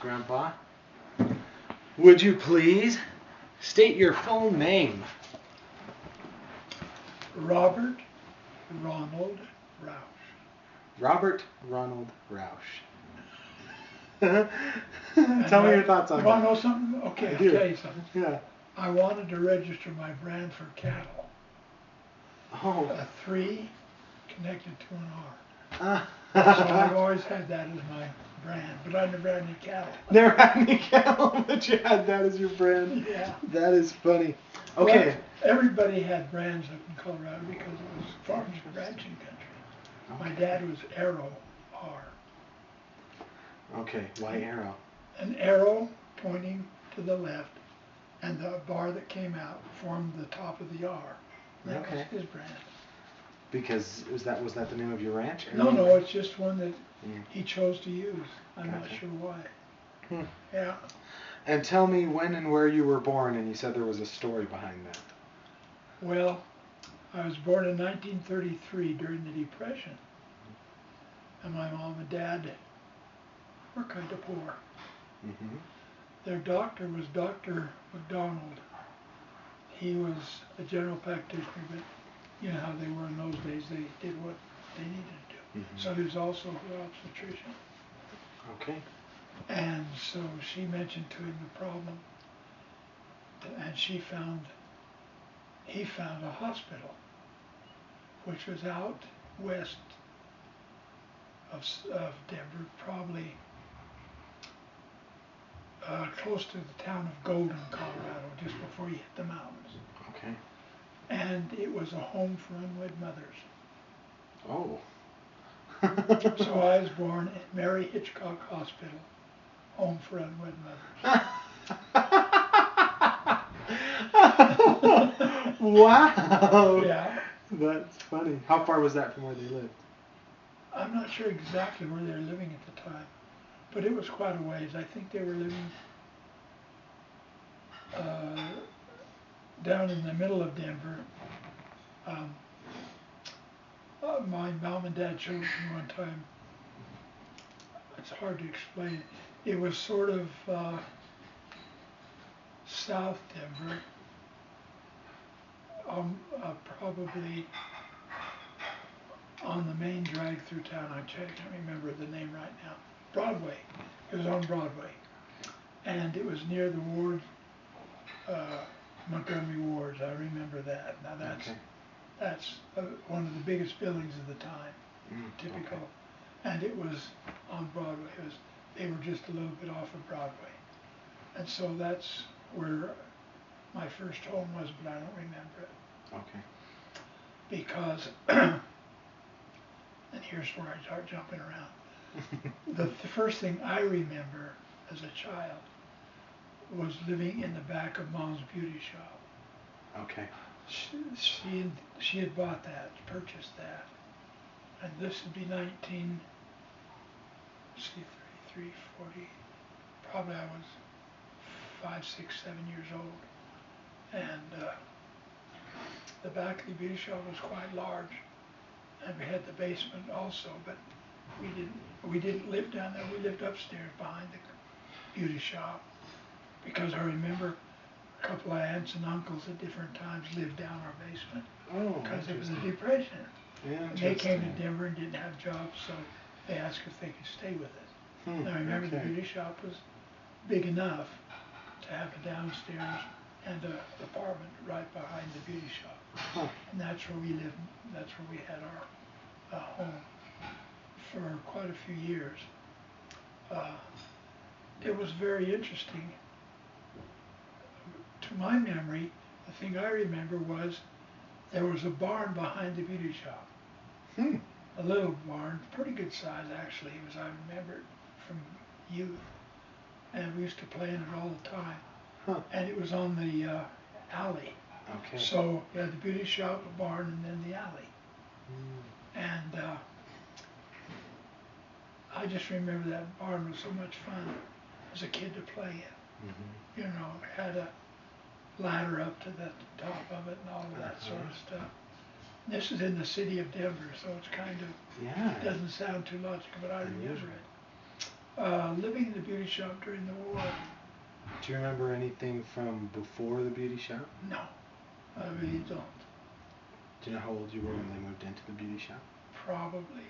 Grandpa. Would you please state your full name? Robert Ronald Roush. Robert Ronald Roush. Tell me your thoughts on that. You want to know something? Okay, I'll tell you something. Yeah. I wanted to register my brand for cattle. Oh. A 3 connected to an Ah. R. So I've always had that as my brand, but I never had any cattle. Never had any cattle, but you had that as your brand. Yeah. That is funny. Okay. Well, everybody had brands up in Colorado because it was farming ranching country. Okay. My dad was Arrow R. Okay, why arrow? An arrow pointing to the left, and the bar that came out formed the top of the R. That was his brand. Because was that the name of your ranch? No, it's just one that he chose to use. I'm not sure why. Yeah. And tell me when and where you were born, and you said there was a story behind that. Well, I was born in 1933 during the Depression, and my mom and dad were kind of poor. Mm-hmm. Their doctor was Dr. McDonald. He was a general practitioner, but you know how they were in those days. They did what they needed to do. Mm-hmm. So he was also an obstetrician. Okay. And so she mentioned to him the problem, and he found a hospital, which was out west of Denver, probably close to the town of Golden, Colorado, just before you hit the mountains. Okay. And it was a home for unwed mothers. Oh. So I was born at Mary Hitchcock Hospital, home for unwed mothers. Wow. Yeah. That's funny. How far was that from where they lived? I'm not sure exactly where they were living at the time, but it was quite a ways. I think they were living down in the middle of Denver. My mom and dad showed me one time. It's hard to explain. It was sort of South Denver, probably on the main drag through town. I can't remember the name right now. Broadway. It was on Broadway, and it was near the ward, Montgomery wards. I remember that. Now that's one of the biggest buildings of the time, typical, and it was on Broadway. They were just a little bit off of Broadway, and so that's where my first home was, but I don't remember it. Okay. Because, and here's where I start jumping around. The first thing I remember as a child was living in the back of Mom's beauty shop. Okay. She had bought that, purchased that, and this would be 33, 40, probably I was 5, 6, 7 years old, and the back of the beauty shop was quite large, and we had the basement also, but we didn't live down there. We lived upstairs behind the beauty shop, because I remember a couple of aunts and uncles at different times lived down our basement. Oh, because it was a depression. Yeah, and they came to Denver and didn't have jobs, so they asked if they could stay with us. And I remember the beauty shop was big enough to have a downstairs and an apartment right behind the beauty shop. And that's where we lived. That's where we had our home for quite a few years. It was very interesting. To my memory, the thing I remember was there was a barn behind the beauty shop. A little barn, pretty good size actually, as I remember it from youth. And we used to play in it all the time. And it was on the alley. Okay. So you had the beauty shop, a barn, and then the alley. And I just remember that barn was so much fun as a kid to play in. You know, it had a ladder up to the top of it and all of that sort of stuff. This is in the city of Denver, so it's kind of, doesn't sound too logical, but I remember it. Living in the beauty shop during the war. Do you remember anything from before the beauty shop? No, I really don't. Do you know how old you were when they moved into the beauty shop? Probably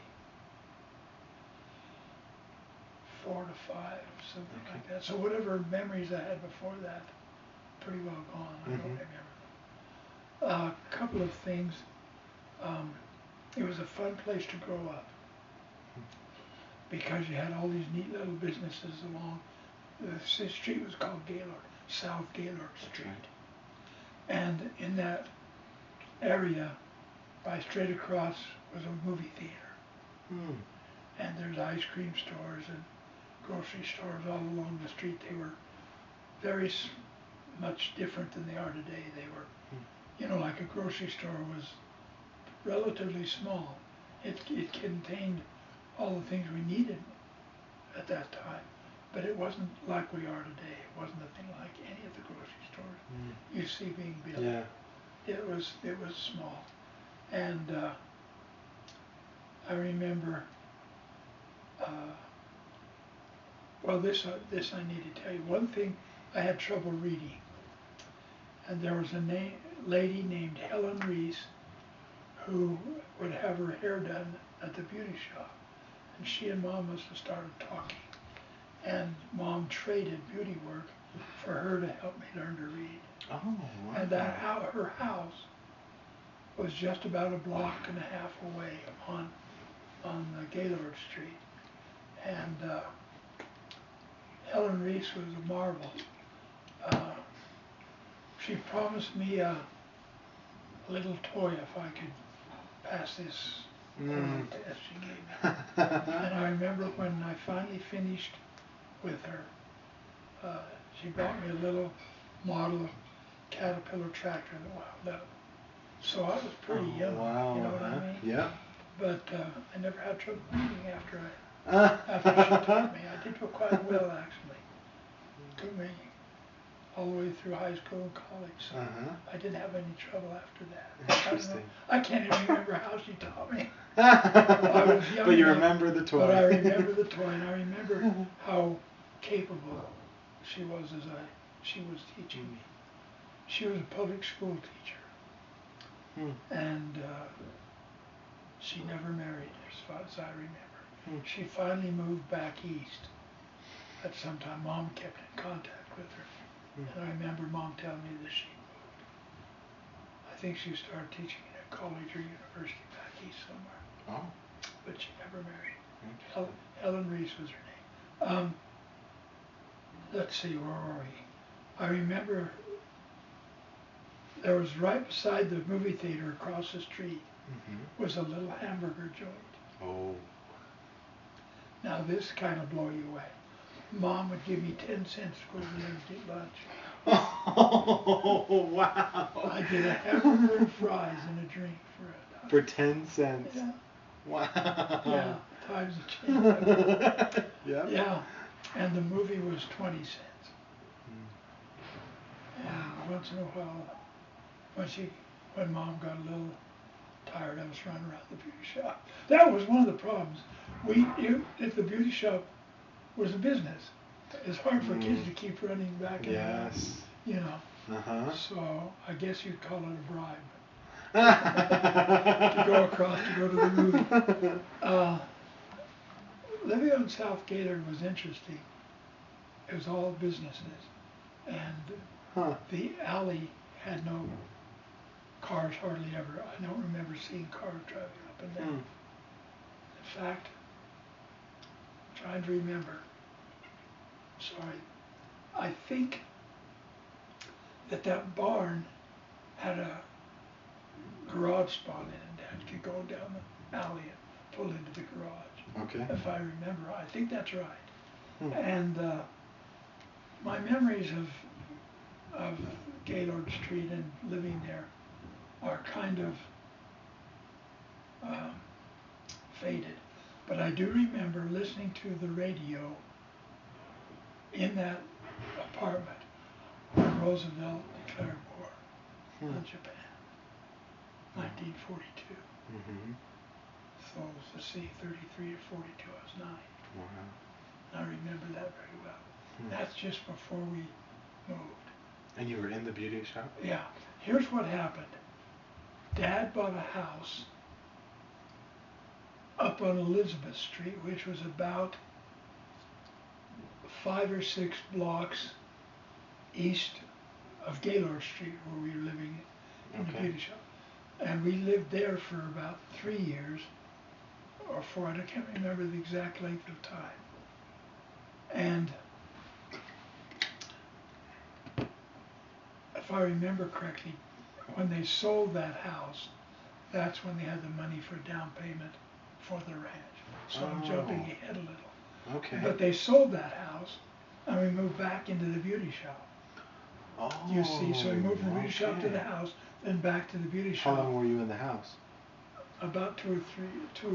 4 to 5, something like that. So whatever memories I had before that, pretty well gone. I don't remember them. A couple of things. It was a fun place to grow up because you had all these neat little businesses along. The street was called Gaylord, South Gaylord Street. Right. And in that area, right straight across, was a movie theater. Hmm. And there's ice cream stores and grocery stores all along the street. They were very much different than they are today. They were, you know, like a grocery store was relatively small. It contained all the things we needed at that time, but it wasn't like we are today. It wasn't a thing like any of the grocery stores you see being built. Yeah. It was small, and I remember. Well, this I need to tell you. One thing, I had trouble reading, and there was a lady named Helen Reese who would have her hair done at the beauty shop, and she and Mom must have started talking, and Mom traded beauty work for her to help me learn to read. Oh, wow. And her house was just about a block and a half away on Gaylord Street, and Helen Reese was a marvel. She promised me a little toy if I could pass this little test she gave me. And I remember when I finally finished with her, she bought me a little model Caterpillar tractor that wound up. So I was pretty young, wow, you know what I mean? Yeah. But I never had trouble reading after she taught me. I did quite well, actually. Took me all the way through high school and college, so I didn't have any trouble after that. Interesting. I can't even remember how she taught me. I was young but you enough, remember the toy. But I remember the toy, and I remember how capable she was she was teaching me. She was a public school teacher, and she never married, as far as I remember. She finally moved back east at some time. Mom kept in contact with her. And I remember Mom telling me that she moved. I think she started teaching at a college or university back east somewhere. Oh. But she never married. Helen Reese was her name. Let's see, where were we? I remember there was right beside the movie theater across the street was a little hamburger joint. Oh. Now this kind of blow you away. Mom would give me 10 cents to go over there and get lunch. Oh, wow. I get a hamburger and fries and a drink for $1. For 10 cents. Yeah. Wow. Yeah, times have changed. Yeah. Yeah, and the movie was 20 cents. And once in a while, when Mom got a little tired, I was running around the beauty shop. That was one of the problems. If the beauty shop was a business, it's hard for kids to keep running back and yes. forth, you know. So I guess you'd call it a bribe to go across to go to the movie. Living on South Gaylord was interesting. It was all businesses, and the alley had no cars hardly ever. I don't remember seeing cars driving up and down. In fact, I'm trying to remember. Sorry. I think that barn had a garage spot in it. Dad could go down the alley and pull into the garage. Okay. If I remember, I think that's right. And my memories of Gaylord Street and living there are kind of faded. But I do remember listening to the radio in that apartment when Roosevelt declared war on Japan, 1942. So let's see, 33 to 42, I was 9. Wow. I remember that very well. That's just before we moved. And you were in the beauty shop? Yeah. Here's what happened. Dad bought a house up on Elizabeth Street, which was about 5 or 6 blocks east of Gaylord Street, where we were living in the beauty shop. And we lived there for about 3 years, or 4, I can't remember the exact length of time. And if I remember correctly, when they sold that house, that's when they had the money for down payment for the ranch. So I'm jumping ahead a little. Okay. But they sold that house, and we moved back into the beauty shop. Oh. You see, so we moved from the beauty shop to the house, then back to the beauty shop. How long were you in the house? About 2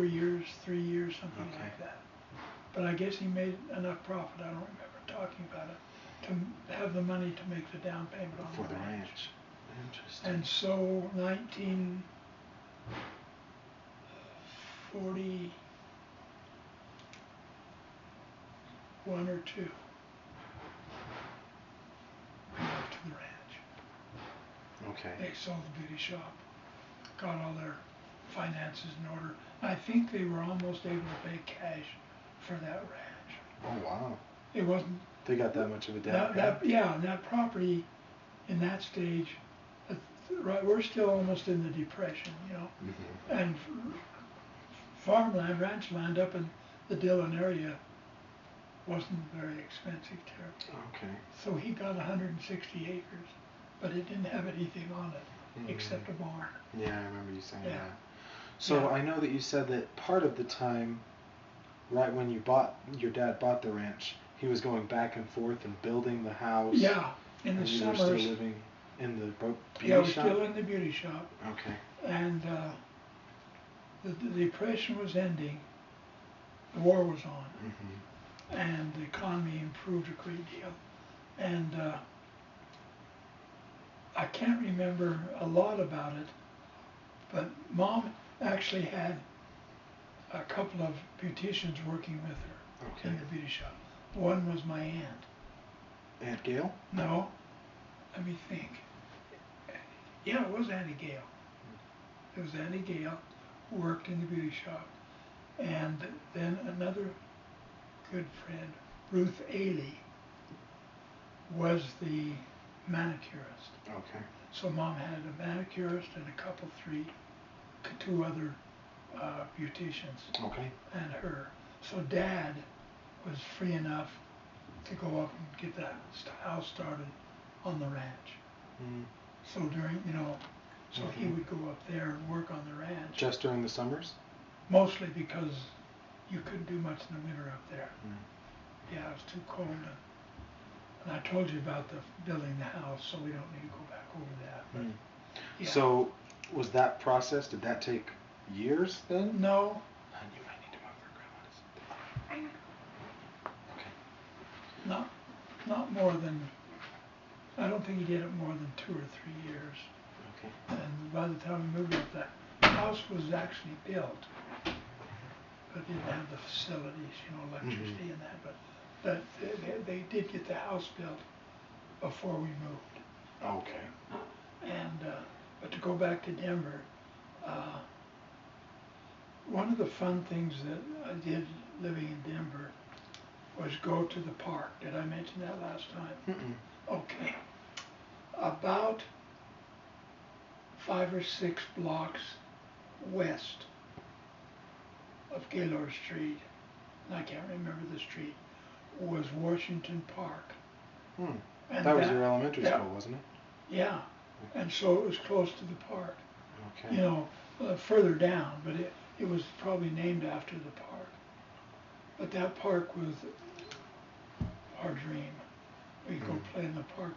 years, 3 years, something like that. But I guess he made enough profit, I don't remember talking about it, to have the money to make the down payment on for the ranch. Interesting. And so 1941 or 2, we moved to the ranch. Okay. They sold the beauty shop, got all their finances in order. I think they were almost able to pay cash for that ranch. Oh wow. It wasn't. They got that much of a down payment? Yeah, that property in that stage, right, we're still almost in the Depression, you know. And farmland, ranch land up in the Dillon area wasn't very expensive territory. Okay. So he got 160 acres, but it didn't have anything on it except a barn. Yeah, I remember you saying that. So I know that you said that part of the time, right when your dad bought the ranch, he was going back and forth and building the house. Yeah, in the and summers. You were still living in the beauty shop? Yeah, we're still in the beauty shop. Okay. And the Depression was ending, the war was on, and the economy improved a great deal. And I can't remember a lot about it, but Mom actually had a couple of beauticians working with her in the beauty shop. One was my aunt. Aunt Gail? No, let me think. Yeah, it was Auntie Gail. It was Auntie Gail who worked in the beauty shop. And then another good friend, Ruth Ailey, was the manicurist. Okay. So Mom had a manicurist and two other beauticians. Okay. And her. So Dad was free enough to go up and get the house started on the ranch. So during, so he would go up there and work on the ranch. Just during the summers? Mostly because you couldn't do much in the winter up there. Yeah, it was too cold. And I told you about building the house, so we don't need to go back over that. But, yeah. So was that process, did that take years then? No. You might need to move for grandma's. Okay. Not more than, I don't think he did it more than 2 or 3 years. Okay. And by the time we moved up, the house was actually built, but it didn't have the facilities, electricity and that. But they did get the house built before we moved. Okay. And but to go back to Denver, one of the fun things that I did living in Denver was go to the park. Did I mention that last time? Okay. About 5 or 6 blocks west of Gaylord Street, and I can't remember the street, was Washington Park. And that was your elementary school, wasn't it? Yeah, and so it was close to the park. Okay. Further down, but it was probably named after the park. But that park was our dream. We'd go play in the park.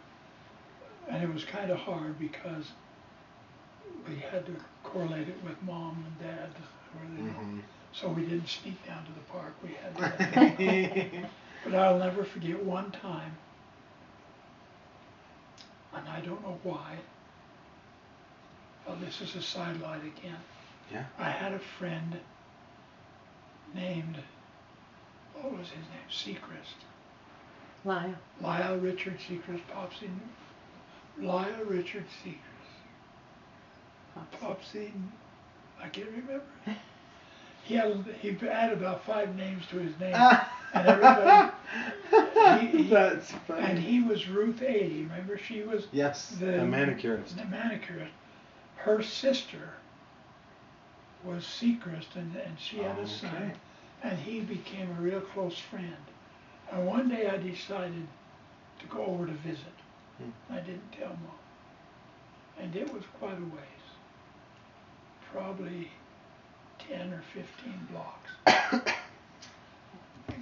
And it was kind of hard because we had to correlate it with Mom and Dad. So we didn't sneak down to the park. We had to. But I'll never forget one time, and I don't know why. Well, this is a sidelight again. Yeah. I had a friend named, what was his name? Seacrest. Lyle. Lyle Richard Seacrest, Popsy. Lyle Richard Seacrest. Popsy. I can't remember. He had about 5 names to his name, and everybody. That's funny. And he was Ruth 80. Remember, she was the manicurist. The manicurist. Her sister was Seacrest, and she had a son, and he became a real close friend. And one day I decided to go over to visit. I didn't tell Mom, and it was quite a ways, probably 10 or 15 blocks. I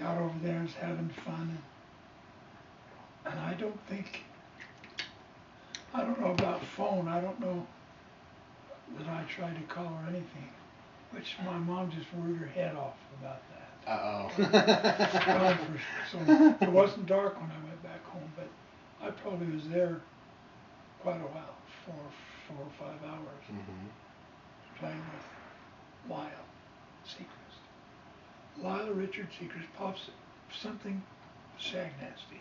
got over there and was having fun, and I don't know about phone, I don't know that I tried to call her anything, which my mom just worried her head off about that. So it wasn't dark when I went back home, but I probably was there quite a while, 4 or 5 hours, playing with Lyle Seacrest. Lyle Richard Seacrest, Pops something Shag Nasty.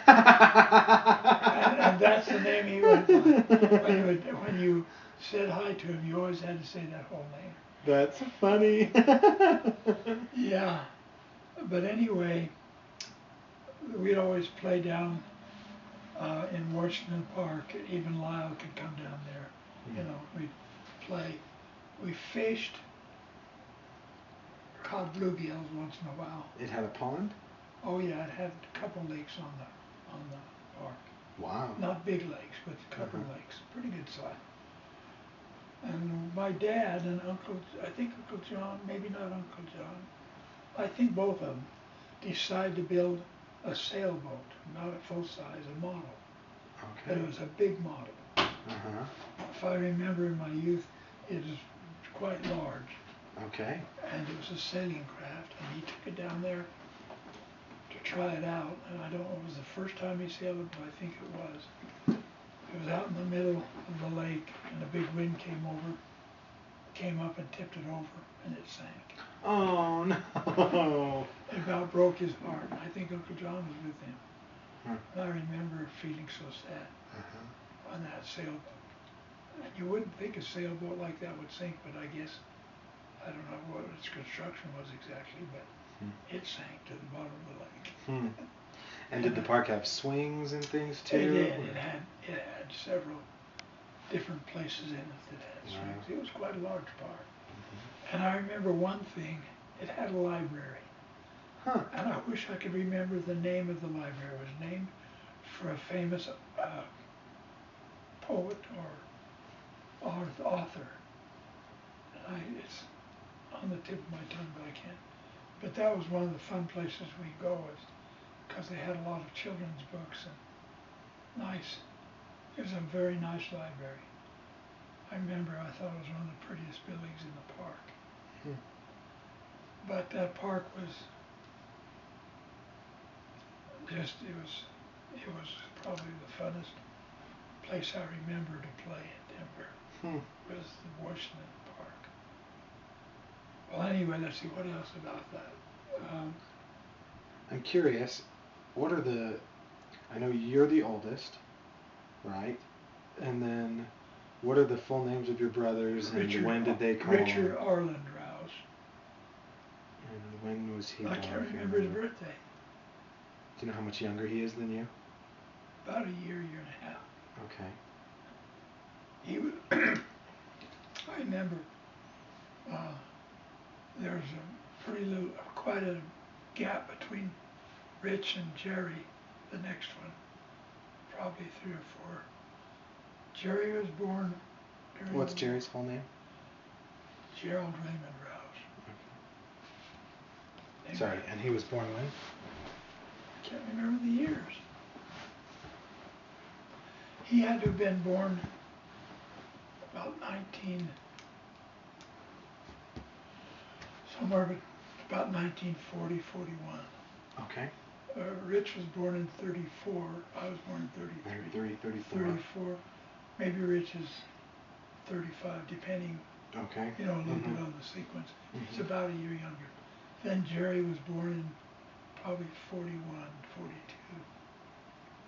and that's the name he went by. When you said hi to him, you always had to say that whole name. That's funny. Yeah, but anyway, we'd always play down in Washington Park. Even Lyle could come down there. You know, we'd play. We fished, caught bluegills once in a while. It had a pond? Oh yeah, it had a couple lakes on the park. Wow. Not big lakes, but a couple lakes, pretty good size. And my dad and I think Uncle John, maybe not Uncle John, I think both of them decided to build a sailboat, not a full size, a model. Okay. But it was a big model. If I remember in my youth, it was quite large. Okay. And it was a sailing craft, and he took it down there to try it out. And I don't know if it was the first time he sailed it, but I think it was. It was out in the middle of the lake, and a big wind came up and tipped it over, and it sank. Oh no! It about broke his heart. I think Uncle John was with him. And I remember feeling so sad on that sailboat. You wouldn't think a sailboat like that would sink, but I guess, I don't know what its construction was exactly, but it sank to the bottom of the lake. And did the park have swings and things too? It did. It had several different places in it that had swings. It was quite a large park. And I remember one thing, it had a library. And I wish I could remember the name of the library. It was named for a famous poet or author. And it's on the tip of my tongue, but I can't. But that was one of the fun places we go, because they had a lot of children's books and nice. It was a very nice library. I remember I thought it was one of the prettiest buildings in the park. But that park was just, it was probably the funnest place I remember to play in Denver. Was the Washington Park. Well, anyway, let's see what else about that. I'm curious, what are I know you're the oldest, right? And then, what are the full names of your brothers, and when did they come Richard along? Arland Roush. And when was he born? I can't remember his birthday. Do you know how much younger he is than you? About a year and a half. Okay. He was, I remember there was quite a gap between Rich and Jerry, the next one, probably 3 or 4. Jerry was born during... What's Jerry's full name? Gerald Raymond Roush. Okay. Sorry, and he was born when? I can't remember the years. He had to have been born about about 1940, 41. Okay. Rich was born in 34. I was born in 33. 34. 34. Maybe Rich is 35, depending. Okay. You know, a little bit on the sequence. He's about a year younger. Then Jerry was born in probably 41, 42.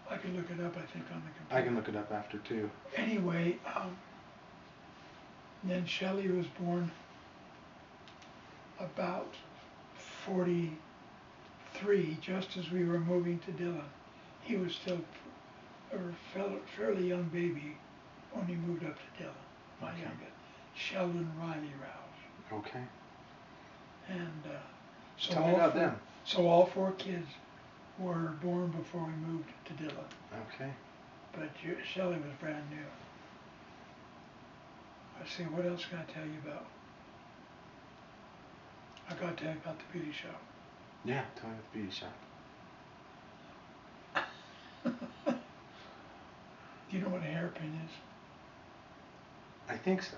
I can look it up, I think, on the computer. I can look it up after too. Anyway, then Shelley was born about 43, just as we were moving to Dillon. He was still a fairly young baby when he moved up to Dillon, my youngest. Sheldon Riley Roush. Okay. And so tell me about them. So all 4 kids were born before we moved to Dillon. Okay. But Shelley was brand new. Let's see, what else can I tell you about? I got to tell you about the beauty shop. Yeah, tell me about the beauty shop. Do you know what a hairpin is? I think so.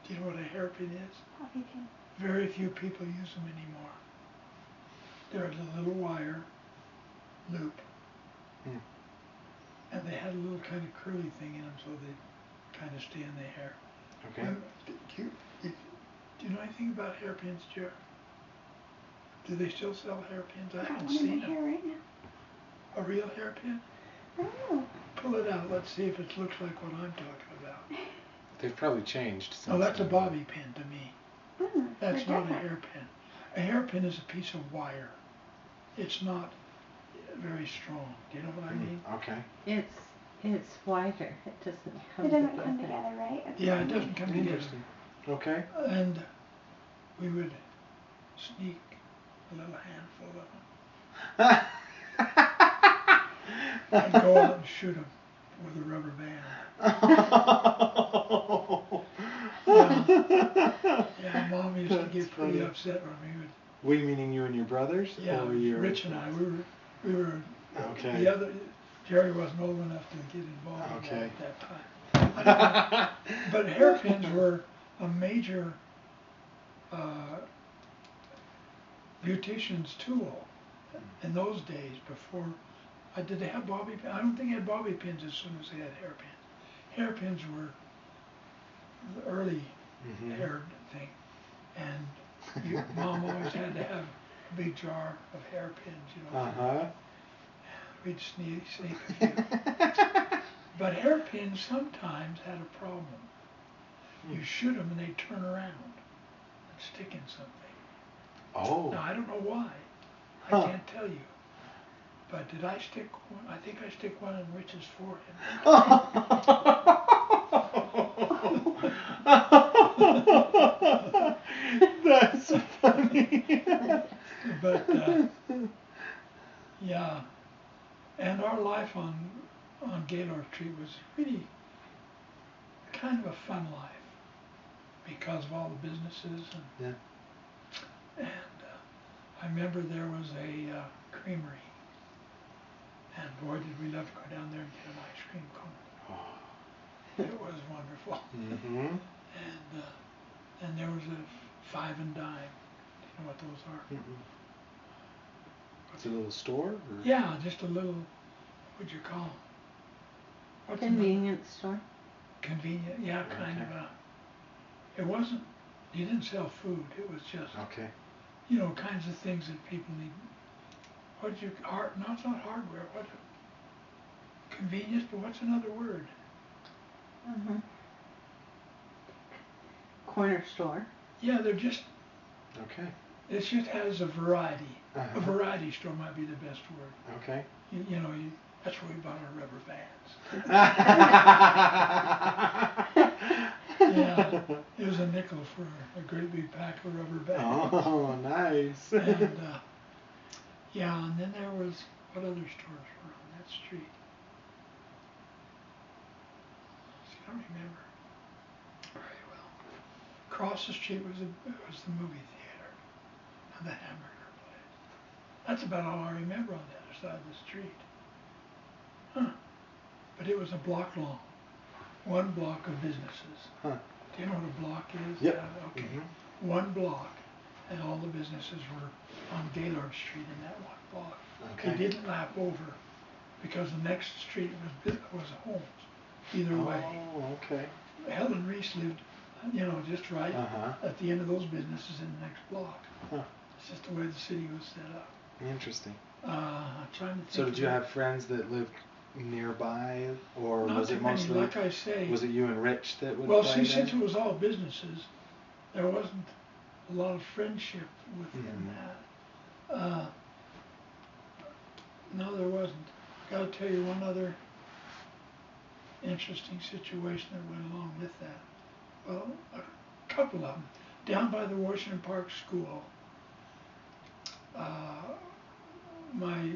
Do you know what a hairpin is? Bobby pin. Very few people use them anymore. They're a little wire loop. Hmm. And they had a little kind of curly thing in them so they kind of stay in the hair. Okay. Do you know anything about hairpins, Jer? Do they still sell hairpins? I haven't seen them. Hair right now. A real hairpin? Oh. Pull it out. Let's see if it looks like what I'm talking about. They've probably changed since. Oh, that's a bobby pin to me. That's not a different. hairpin. A hairpin is a piece of wire. It's not very strong. Do you know what I mean? Okay. It's wider. It doesn't come It doesn't together. come together, right? Okay. Yeah, it doesn't come together. Interesting. Okay. And we would sneak a little handful of them and go out and shoot them with a rubber band. Yeah, Mom used to get pretty upset when we would. We meaning you and your brothers? Yeah, or Rich and I, we were. Okay. The other, Jerry wasn't old enough to get involved in that at that time. But hairpins were a major beautician's tool in those days. Before, did they have bobby pins? I don't think they had bobby pins as soon as they had hairpins. Hairpins were the early hair thing, and Mom always had to have a big jar of hairpins, you know. We'd sneak a few. But hairpins sometimes had a problem. You shoot them and they turn around and stick in something. Oh. Now I don't know why. I can't tell you. But did I stick one? I think I stick one in Rich's forehead. That's funny. But yeah, and our life on Gaylord Street was really kind of a fun life because of all the businesses and I remember there was a creamery, and boy did we love to go down there and get an ice cream cone. It was wonderful. And there was a 5 and dime. Do you know what those are? It's a little store? Or? Yeah, just a little, what'd you call them? Convenience store? Convenient, yeah, kind of a, it wasn't, you didn't sell food, it was just, you know, kinds of things that people need. No, it's not hardware, convenience, but what's another word? Corner store. Yeah, they're just, it just has a variety. A variety store might be the best word. You know, that's where we bought our rubber bands. Yeah, it was a nickel for a great big pack of rubber bands. Oh, nice. And yeah, and then there was, what other stores were on that street? See, I don't remember very well. Across the street was the movie theater and the hamburger place. That's about all I remember on the other side of the street. But it was a block long. 1 block of businesses. Do you know what a block is? Yep. Yeah, okay. 1 block, and all the businesses were on Gaylord Street in that 1 block. They didn't lap over because the next street was homes. Either way. Helen Reese lived, you know, just right at the end of those businesses in the next block. It's just the way the city was set up. Interesting. I'm trying to think. So did you have friends that lived nearby, or Not was too it many, mostly? like I say. Was it you and Rich that would Well, play see, there? since it was all businesses, there wasn't a lot of friendship within that. No, there wasn't. Got to tell you one other interesting situation that went along with that. Well, a couple of them. Down by the Washington Park School, my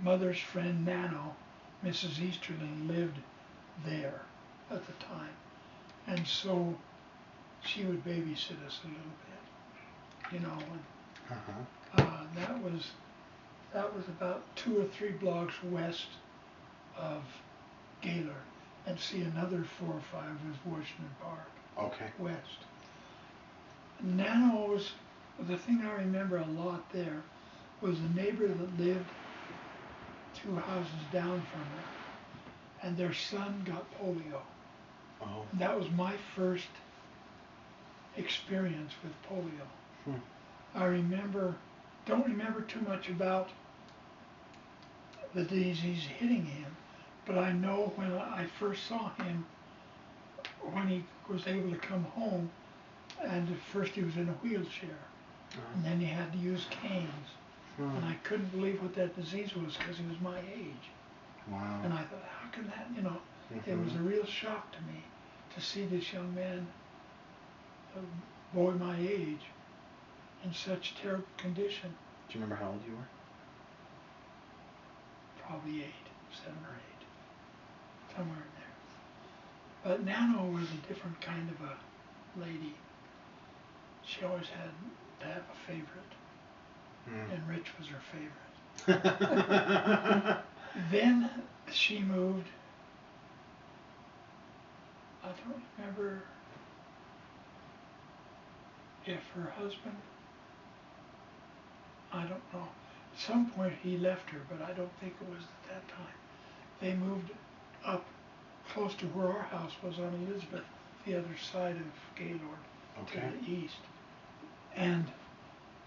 mother's friend Nano, Mrs. Easterling, lived there at the time. And so she would babysit us a little bit, you know. And, that was about 2 or 3 blocks west of Gaylord. And see, another 4 or 5 was Washington Park. Okay. West. Nano's, the thing I remember a lot there was a neighbor that lived 2 houses down from her, and their son got polio. Oh. And that was my first experience with polio. I don't remember too much about the disease hitting him, but I know when I first saw him, when he was able to come home, and at first he was in a wheelchair, and then he had to use canes, and I couldn't believe what that disease was because he was my age. Wow. And I thought, how can that, you know, it was a real shock to me to see this young man, a boy my age, in such terrible condition. Do you remember how old you were? Probably 8, 7 or 8, somewhere in there. But Nano was a different kind of a lady. She always had to have a favorite, and Rich was her favorite. Then she moved, I don't remember if her husband, I don't know. At some point he left her, but I don't think it was at that time. They moved up close to where our house was on Elizabeth, the other side of Gaylord, to the east. And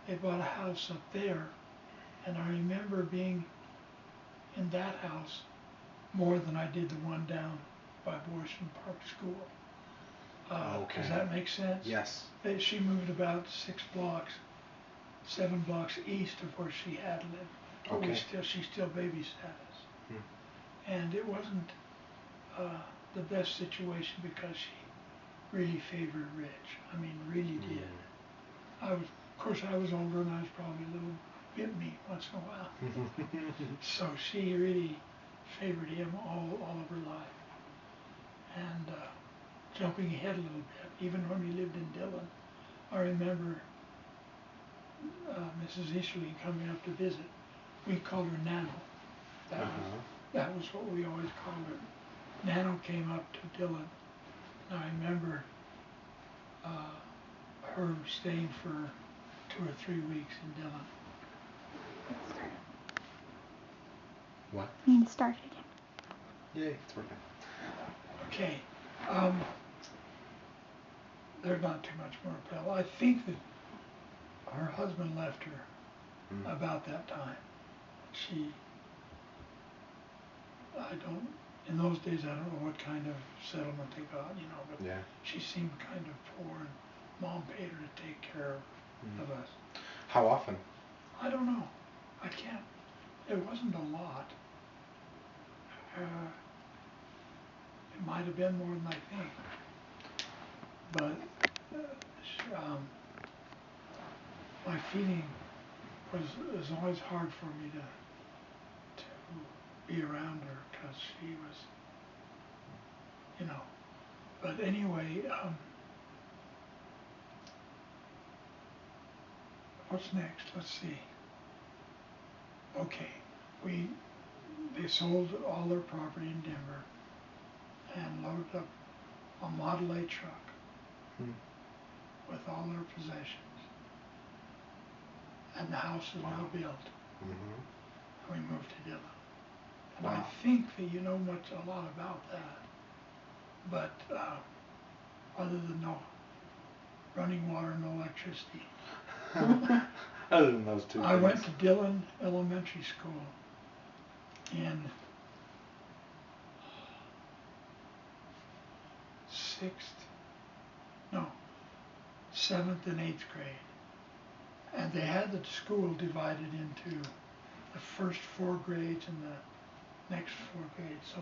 they bought a house up there, and I remember being in that house more than I did the one down by Washington Park School. Does that make sense? Yes. She moved about 6 blocks, 7 blocks east of where she had lived. But she still babysat us. And it wasn't the best situation because she really favored Rich. I mean, really did. Of course, I was older and I was probably a little bit mean once in a while. So she really favored him all of her life. And jumping ahead a little bit, even when we lived in Dillon, I remember Mrs. Easterling coming up to visit. We called her Nano. That was what we always called her. Nano came up to Dillon, and I remember her staying for 2 or 3 weeks in Dillon. What? You need to start it again. Yay, it's working. Okay. There's not too much more to tell. I think that her husband left her about that time. In those days, I don't know what kind of settlement they got, you know, but she seemed kind of poor, and Mom paid her to take care of us. How often? I don't know. I can't. It wasn't a lot. It might have been more than I think. But my feeling was always hard for me to be around her because she was, you know. But anyway, what's next? Let's see. Okay, they sold all their property in Denver and loaded up a Model A truck with all their possessions. And the house is now built. And we moved to Dillon. And I think that you know a lot about that. But other than no running water, no electricity, Other than those two I things. went to Dillon Elementary School in seventh and eighth grade. And they had the school divided into the first 4 grades and the next 4 grades. So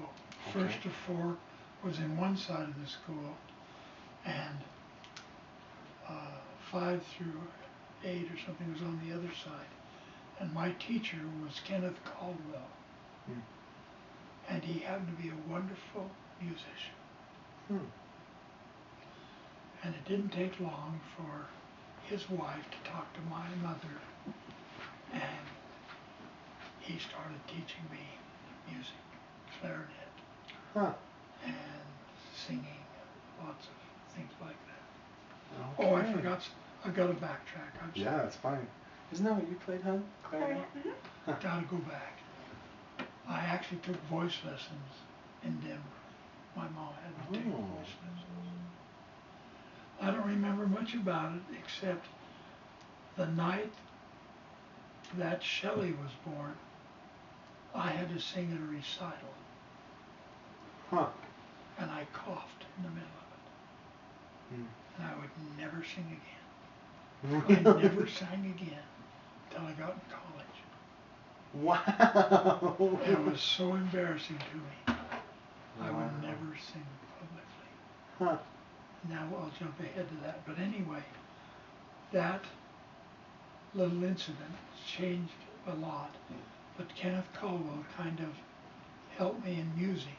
first to 4 was in one side of the school, and 5 through 8 or something was on the other side. And my teacher was Kenneth Caldwell. Hmm. And he happened to be a wonderful musician. Hmm. And it didn't take long for his wife to talk to my mother, and he started teaching me music, clarinet, Huh. and singing, lots of things like that. Okay. Oh, I forgot, I've got to backtrack. I'm sorry. Yeah, that's fine. Isn't that what you played, hon? Clarinet? Mm-hmm. Got to go back. I actually took voice lessons in Denver. My mom had me take voice lessons. I don't remember much about it except the night that Shelley was born, I had to sing at a recital. Huh. And I coughed in the middle of it. Hmm. And I would never sing again. I never sang again until I got in college. Wow. It was so embarrassing to me. I would never sing publicly. Huh. Now I'll jump ahead to that. But anyway, that little incident changed a lot. But Kenneth Caldwell kind of helped me in music.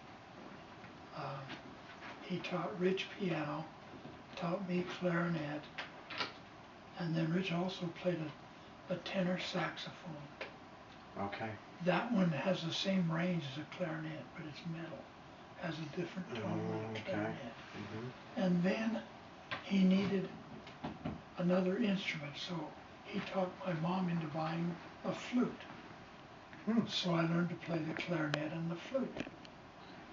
He taught Rich piano, taught me clarinet, and then Rich also played a tenor saxophone. Okay. That one has the same range as a clarinet, but it's metal. Has a different tone than a clarinet. Mm-hmm. And then he needed another instrument, so he talked my mom into buying a flute. Hmm. So I learned to play the clarinet and the flute.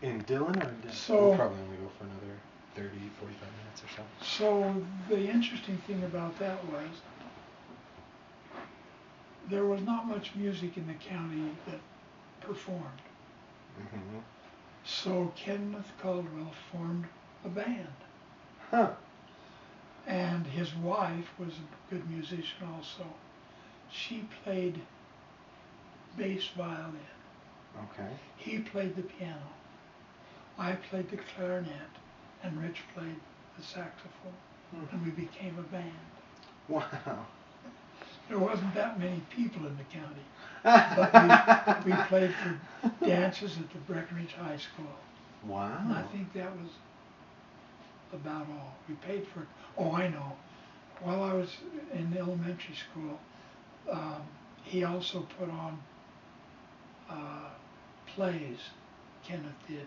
In Dillon or in Denver? So, we'll probably only go for another 30, 45 minutes or so. So the interesting thing about that was there was not much music in the county that performed. Mm-hmm. So Kenneth Caldwell formed a band. Huh. And his wife was a good musician also. She played bass violin. Okay. He played the piano. I played the clarinet, and Rich played the saxophone. And we became a band. Wow. There wasn't that many people in the county, but we played for dances at the Breckenridge High School. Wow. And I think that was about all. We paid for, oh, I know. While I was in elementary school, he also put on plays, Kenneth did,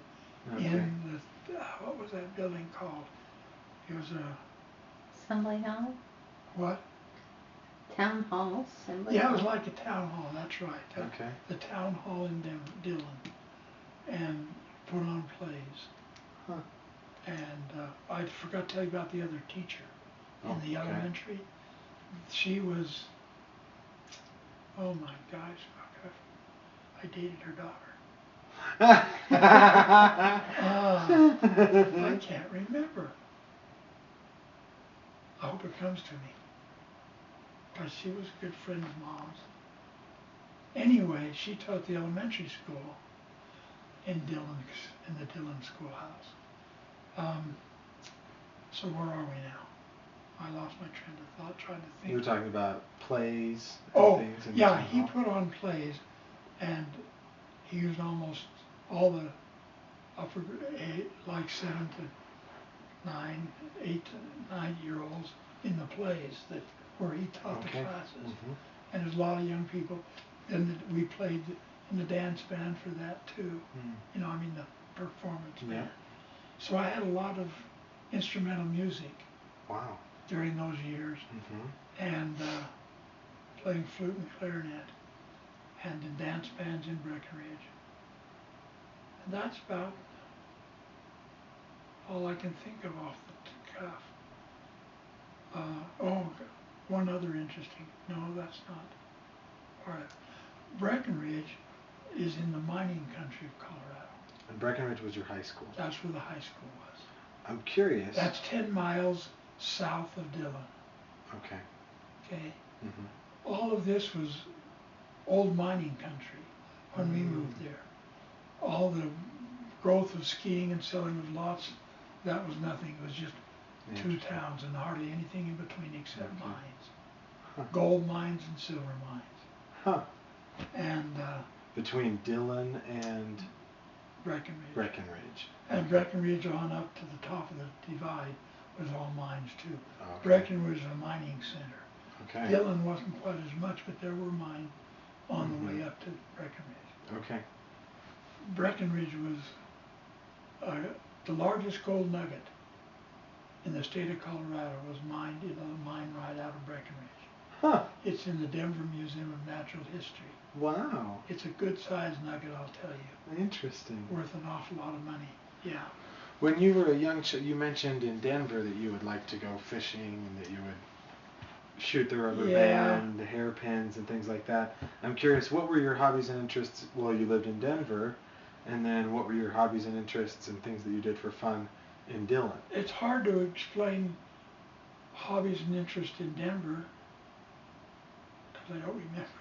in the, what was that building called? It was a, Assembly Hall? what? Town Hall, Assembly Yeah, Hall. it was like a town hall, that's right. Okay. The town hall in Dillon, and put on plays. Huh. And I forgot to tell you about the other teacher in the okay. elementary. She was, oh my gosh, I dated her daughter. I can't remember. I hope it comes to me, because she was a good friend of Mom's. Anyway, she taught the elementary school in Dillon, in the Dillon schoolhouse. So where are we now? I lost my train of thought trying to think. You were talking about plays and Oh, things. In yeah, the he hall. put on plays, and he used almost all the upper, like 7 to 9, 8 to 9-year-olds in the plays that where he taught the classes. Mm-hmm. And there's a lot of young people. And we played in the dance band for that too. You know, I mean the performance band. So I had a lot of instrumental music. Wow. During those years. Mm-hmm. And playing flute and clarinet, and in dance bands in Breckenridge. And that's about all I can think of off the cuff. one other interesting. No, that's not. All right. Breckenridge is in the mining country of Colorado. And Breckenridge was your high school. That's where the high school was. I'm curious. That's 10 miles south of Dillon. Okay. Okay. Mm-hmm. All of this was old mining country when we moved there. All the growth of skiing and selling of lots, that was nothing. It was just 2 towns and hardly anything in between except mines. Huh. Gold mines and silver mines. Huh. And between Dillon and Breckenridge. And Breckenridge on up to the top of the divide was all mines too. Okay. Breckenridge was a mining center. Okay. Dillon wasn't quite as much, but there were mines on the way up to Breckenridge. Okay. Breckenridge was the largest gold nugget in the state of Colorado was mined in a mine right out of Breckenridge. Huh. It's in the Denver Museum of Natural History. Wow. It's a good sized nugget, I'll tell you. Interesting. Worth an awful lot of money. Yeah. When you were a young you mentioned in Denver that you would like to go fishing and that you would shoot the rubber band, the hairpins and things like that. I'm curious, what were your hobbies and interests while you lived in Denver? And then what were your hobbies and interests and things that you did for fun in Dillon? It's hard to explain hobbies and interests in Denver because I don't remember.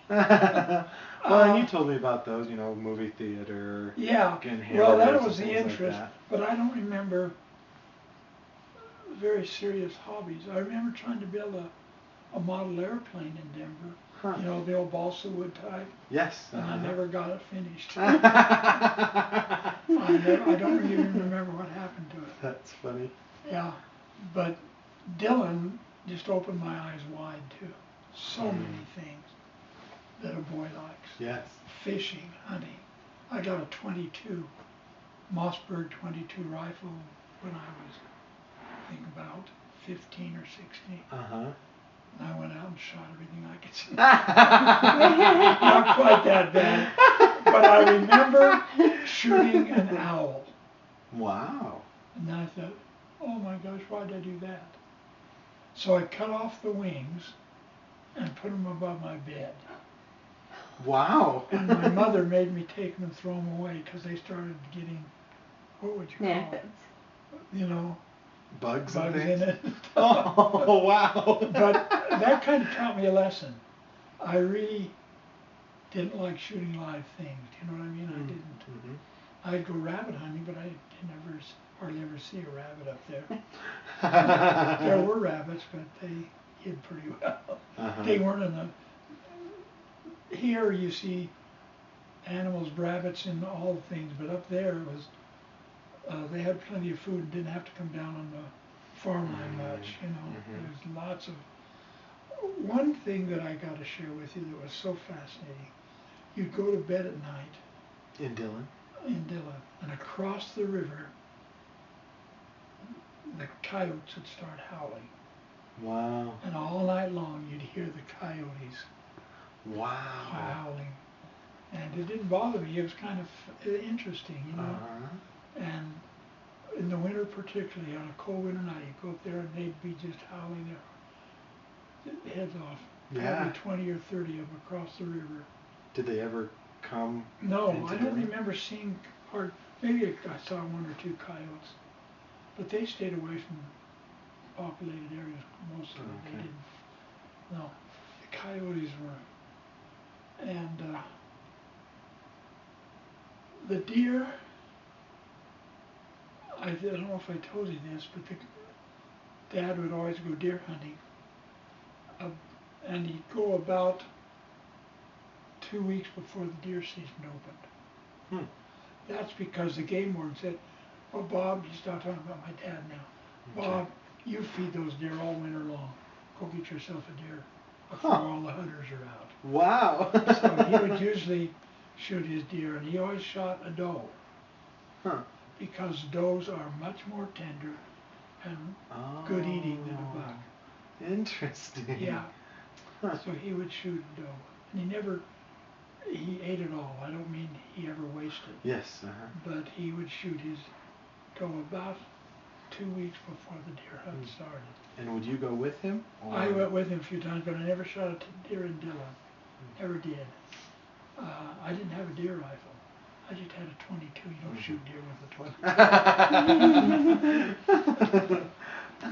Well, and you told me about those, you know, movie theater. Yeah, getting well, that hamburgers was and the things interest, like but I don't remember very serious hobbies. I remember trying to build a model airplane in Denver, Huh. you know, the old balsa wood type, Yes. and I never got it finished. That's I don't even remember what happened to it. funny. Yeah, but Dillon just opened my eyes wide too. So many things that a boy likes. Yes. Fishing, hunting. I got a 22, Mossberg 22 rifle when I was, I think, about 15 or 16. Uh-huh. And I went out and shot everything I could see. Not quite that bad. But I remember shooting an owl. Wow. And then I thought, oh my gosh, why did I do that? So I cut off the wings and put them above my bed. Wow. And my mother made me take them and throw them away because they started getting, what would you call it? You know, bugs in things? it. Oh, wow. But that kind of taught me a lesson. I really didn't like shooting live things. Do you know what I mean? I didn't. Mm-hmm. I'd go rabbit hunting, but I hardly ever see a rabbit up there. There were rabbits, but they hid pretty well. Uh-huh. They weren't in the. Here you see animals, rabbits, and all the things, but up there it was. They had plenty of food and didn't have to come down on the farm line much. You know, there's lots of. One thing that I got to share with you that was so fascinating. You'd go to bed at night. In Dillon? In Dillon, and across the river, the coyotes would start howling. Wow. And all night long you'd hear the coyotes howling. And it didn't bother me. It was kind of interesting, you know. And in the winter particularly, on a cold winter night, you'd go up there and they'd be just howling their heads off. Probably 20 or 30 of them across the river. Did they ever come? No, I don't remember seeing, or maybe I saw 1 or 2 coyotes. But they stayed away from populated areas most of them. They didn't. No, the coyotes were, and the deer. I don't know if I told you this, but Dad would always go deer hunting, and he'd go about 2 weeks before the deer season opened. That's because the game warden said, "Oh, Bob, you start talking about my dad now. Bob, you feed those deer all winter long. Go get yourself a deer before all the hunters are out." Wow. So he would usually shoot his deer, and he always shot a doe. Because does are much more tender and good eating than a buck. Interesting. Yeah. So he would shoot a doe. And he ate it all. I don't mean he ever wasted. Yes. But he would shoot his doe about 2 weeks before the deer hunt started. And would you go with him? Or? I went with him a few times, but I never shot a deer in Dillon. Never did. I didn't have a deer rifle. I just had a 22. You don't shoot deer with a 22.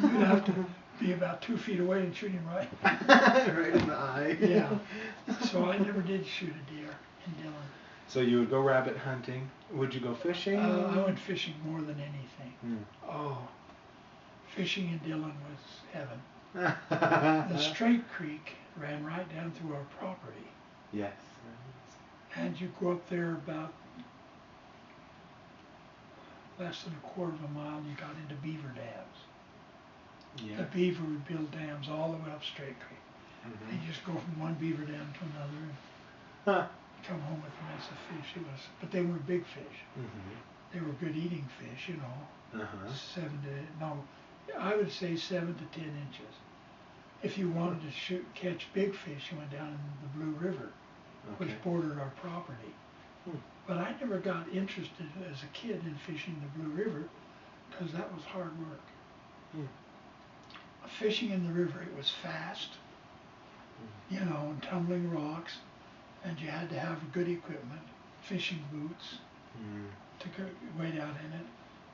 You'd have to be about 2 feet away and shoot him right. Right in the eye. Yeah. So I never did shoot a deer in Dillon. So you would go rabbit hunting. Would you go fishing? I went fishing more than anything. Oh, fishing in Dillon was heaven. The Straight Creek ran right down through our property. Yes. And you go up there about less than a quarter of a mile and you got into beaver dams. Yeah. The beaver would build dams all the way up Straight Creek. And you just go from one beaver dam to another and come home with a mess of fish. But they were big fish. They were good eating fish, you know. I would say 7 to 10 inches. If you wanted to catch big fish, you went down in the Blue River, which bordered our property. But I never got interested as a kid in fishing the Blue River because that was hard work. Fishing in the river, it was fast, you know, and tumbling rocks, and you had to have good equipment, fishing boots to go wade out in it.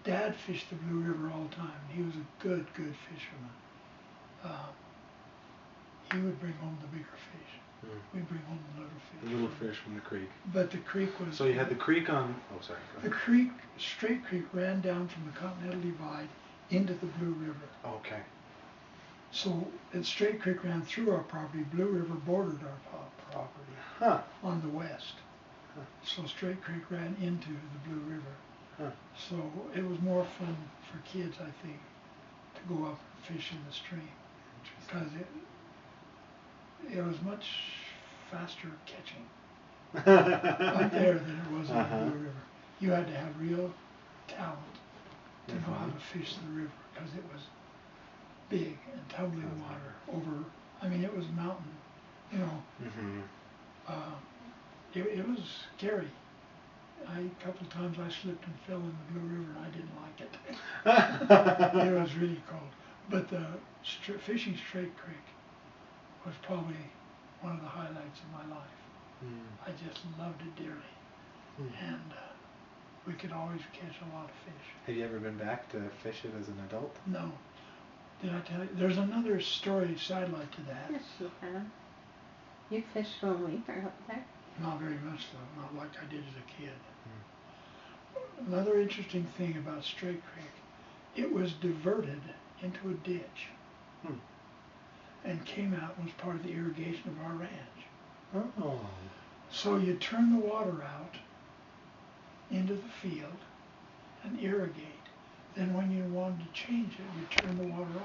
Dad fished the Blue River all the time. He was a good fisherman. He would bring home the bigger fish. We'd bring home the little fish. The little fish from the creek. But the creek was... So you had the creek on... Oh, sorry. The creek, Straight Creek, ran down from the Continental Divide into the Blue River. Okay. So Straight Creek ran through our property. Blue River bordered our property on the west. So Straight Creek ran into the Blue River. So it was more fun for kids, I think, to go up and fish in the stream because it was much faster catching up there than it was in the Blue River. You had to have real talent to know how to fish the river because it was big and tumbling water over. I mean, it was mountain, you know. It was scary. A couple of times I slipped and fell in the Blue River and I didn't like it. It was really cold. But the fishing Straight Creek was probably one of the highlights of my life. I just loved it dearly. And we could always catch a lot of fish. Have you ever been back to fish it as an adult? No. Did I tell you? There's another story sidelight to that. Yes, you can. You fished when we were up there. Not very much though, not like I did as a kid. Another interesting thing about Straight Creek, it was diverted into a ditch and came out and was part of the irrigation of our ranch. Oh. So you turn the water out into the field and irrigate. Then when you wanted to change it, you turn the water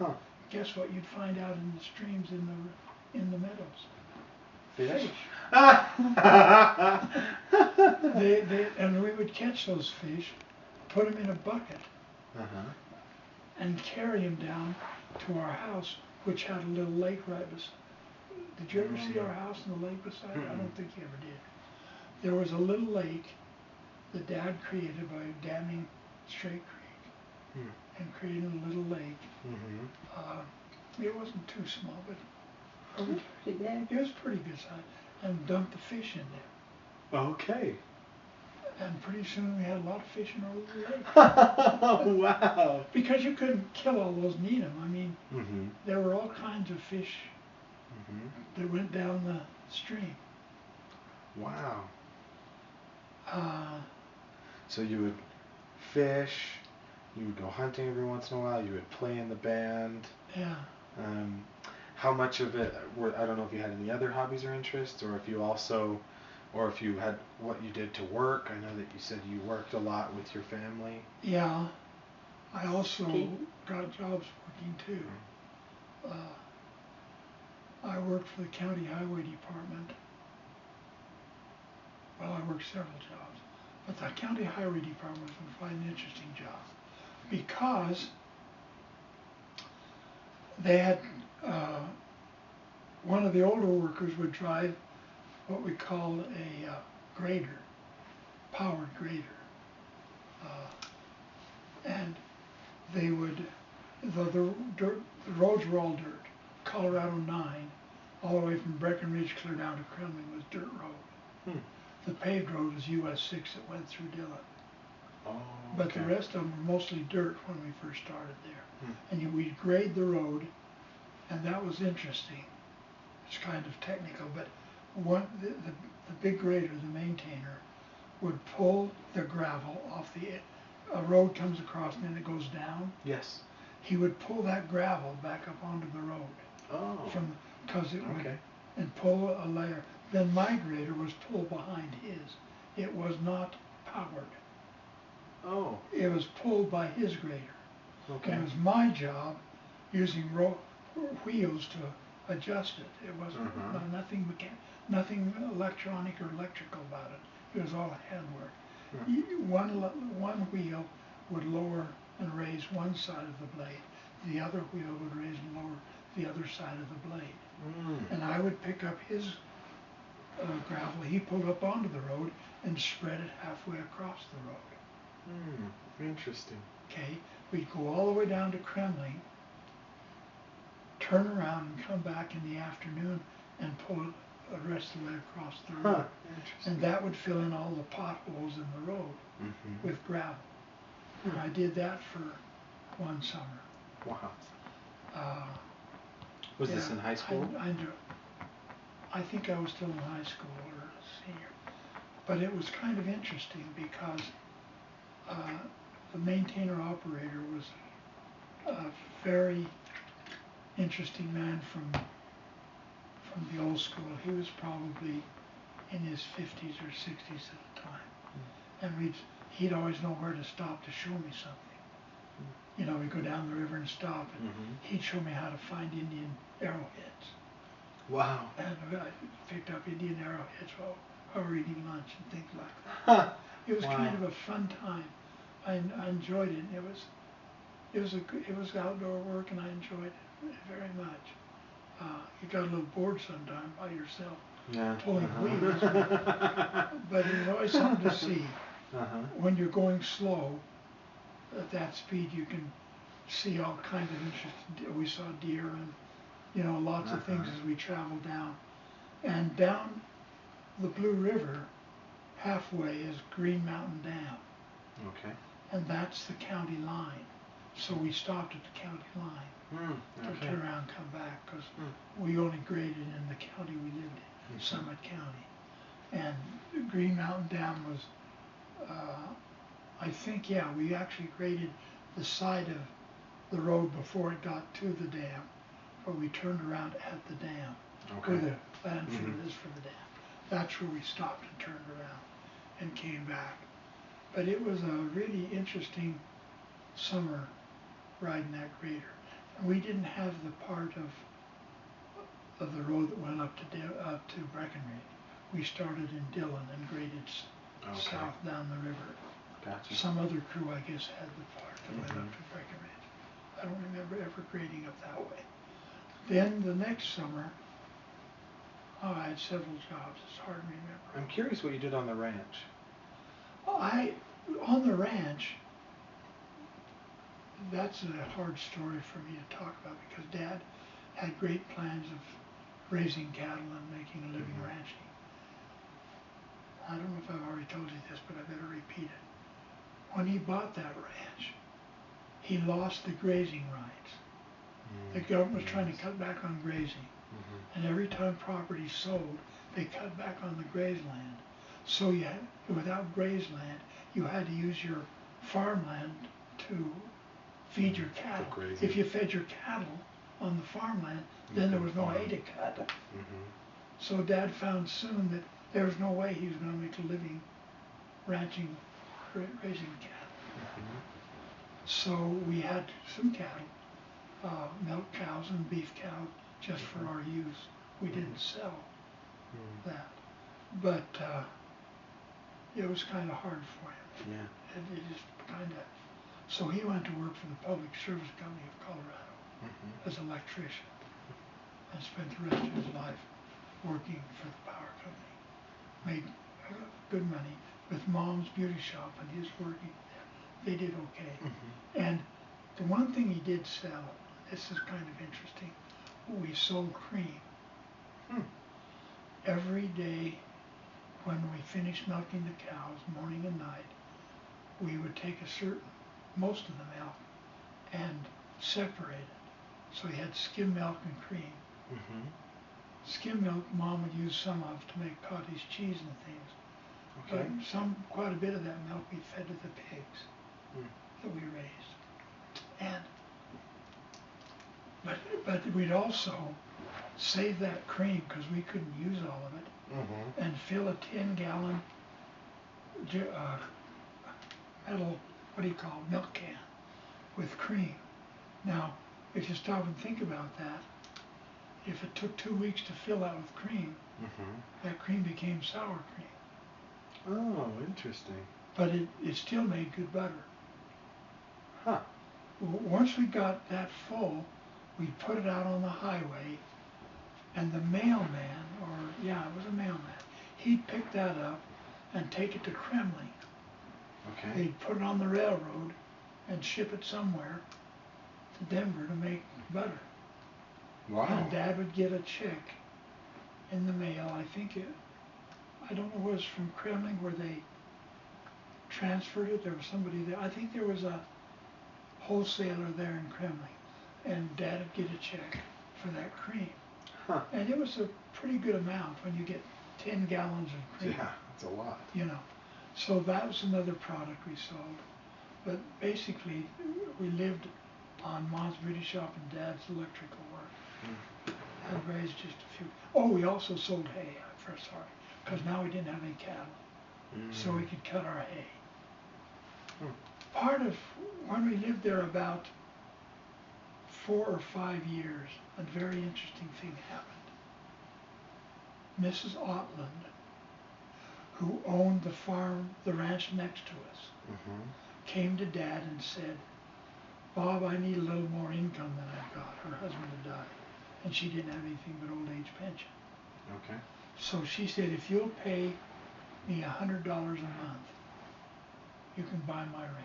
off. Guess what you'd find out in the streams in the meadows? Fish. And we would catch those fish, put them in a bucket, and carry them down to our house, which had a little lake right beside. Did you ever see our house and the lake beside it? I don't think you ever did. There was a little lake that Dad created by damming Straight Creek and creating a little lake. It wasn't too small, but it was pretty good size. And dumped the fish in there. Okay. And pretty soon we had a lot of fish in our little lake. Wow. Because you couldn't kill all those and eat them. I mean, there were all kinds of fish that went down the stream. Wow. So you would fish, you would go hunting every once in a while, you would play in the band. Yeah. How much of it, I don't know if you had any other hobbies or interests, or if you also, or if you had what you did to work. I know that you said you worked a lot with your family. Yeah. I also got jobs working too. I worked for the county highway department. Well, I worked several jobs. But the county highway department was quite an interesting job because they had one of the older workers would drive what we call a grader, powered grader. And they would the roads were all dirt. Colorado 9, all the way from Breckenridge clear down to Kremlin was dirt road. Hmm. The paved road was US 6 that went through Dillon. Oh, But okay. the rest of them were mostly dirt when we first started there. Hmm. And we'd grade the road, and that was interesting. It's kind of technical, but the big grader, the maintainer, would pull the gravel off a road comes across and then it goes down. Yes. He would pull that gravel back up onto the road Oh. because it would, Okay. and pull a layer. Then my grader was pulled behind his. It was not powered. Oh. It was pulled by his grader. Okay. And it was my job using wheels to adjust it. It was nothing electronic or electrical about it. It was all handwork. One wheel would lower and raise one side of the blade. The other wheel would raise and lower the other side of the blade. And I would pick up his gravel he pulled up onto the road and spread it halfway across the road. Interesting. Okay, we'd go all the way down to Kremlin, turn around and come back in the afternoon and pull it the rest of the way across the road. And that would fill in all the potholes in the road with gravel. And I did that for one summer. Wow. Was this in high school? I think I was still in high school or a senior. But it was kind of interesting because the maintainer operator was a very interesting man from the old school. He was probably in his 50s or 60s at the time. And he'd always know where to stop to show me something. You know, we'd go down the river and stop, and he'd show me how to find Indian arrowheads. Wow. And I picked up Indian arrowheads while we were eating lunch and things like that. Huh. It was kind of a fun time. I enjoyed it. It was outdoor work, and I enjoyed it very much. You got a little bored sometime by yourself pulling wheels, but it was always something to see. When you're going slow at that speed, you can see all kinds of interesting. We saw deer and lots of things as we traveled down. And down the Blue River, halfway is Green Mountain Dam. Okay. And that's the county line. So we stopped at the county line to turn around and come back because we only graded in the county we lived in, Summit County. And Green Mountain Dam was, I think, we actually graded the side of the road before it got to the dam, but we turned around at the dam, where the landfill is for the dam. That's where we stopped and turned around and came back. But it was a really interesting summer riding that grader. And we didn't have the part of the road that went up to Breckenridge. We started in Dillon and graded south down the river. Gotcha. Some other crew, I guess, had the part that went up to Breckenridge. I don't remember ever grading up that way. Then the next summer, I had several jobs. It's hard to remember. I'm curious what you did on the ranch. On the ranch, that's a hard story for me to talk about because Dad had great plans of raising cattle and making a living ranching. I don't know if I've already told you this, but I better repeat it. When he bought that ranch, he lost the grazing rights. The government was trying to cut back on grazing. And every time property sold, they cut back on the graze land. So without graze land, you had to use your farmland to feed your cattle. If you fed your cattle on the farmland, then there was no hay to cut. So Dad found soon that there was no way he was going to make a living ranching, raising cattle. So we had some cattle, milk cows and beef cows, just for our use. We didn't sell that. But it was kind of hard for him. It just kind of. So he went to work for the Public Service Company of Colorado as an electrician and spent the rest of his life working for the power company. Made good money with Mom's beauty shop, and he was working there. They did okay. And The one thing he did sell, this is kind of interesting, we sold cream. Hmm. Every day when we finished milking the cows, morning and night, we would take most of the milk and separate it. So he had skim milk and cream. Mm-hmm. Skim milk, Mom would use some of to make cottage cheese and things. Okay. But quite a bit of that milk we fed to the pigs that we raised. And but we'd also save that cream because we couldn't use all of it, and fill a 10-gallon metal, milk can with cream. Now, if you stop and think about that, if it took 2 weeks to fill that with cream, that cream became sour cream. Oh, interesting. But it still made good butter. Huh. Once we got that full, we'd put it out on the highway, and the mailman, it was a mailman, he'd pick that up and take it to Kremlin. Okay. They'd put it on the railroad and ship it somewhere to Denver to make butter. Wow. And Dad would get a check in the mail. I don't know, it was from Kremlin where they transferred it. There was somebody there. I think there was a wholesaler there in Kremlin, and Dad would get a check for that cream. Huh. And it was a pretty good amount when you get 10 gallons of cream. Yeah, that's a lot. So that was another product we sold. But basically, we lived on Mom's beauty shop and Dad's electrical work. And raised just a few. Oh, we also sold hay, because now we didn't have any cattle. So we could cut our hay. Part of when we lived there about 4 or 5 years, a very interesting thing happened. Mrs. Otland, who owned the farm, the ranch next to us, came to Dad and said, "Bob, I need a little more income than I've got." Her husband had died, and she didn't have anything but old age pension. Okay. So she said, "If you'll pay me $100 a month, you can buy my ranch."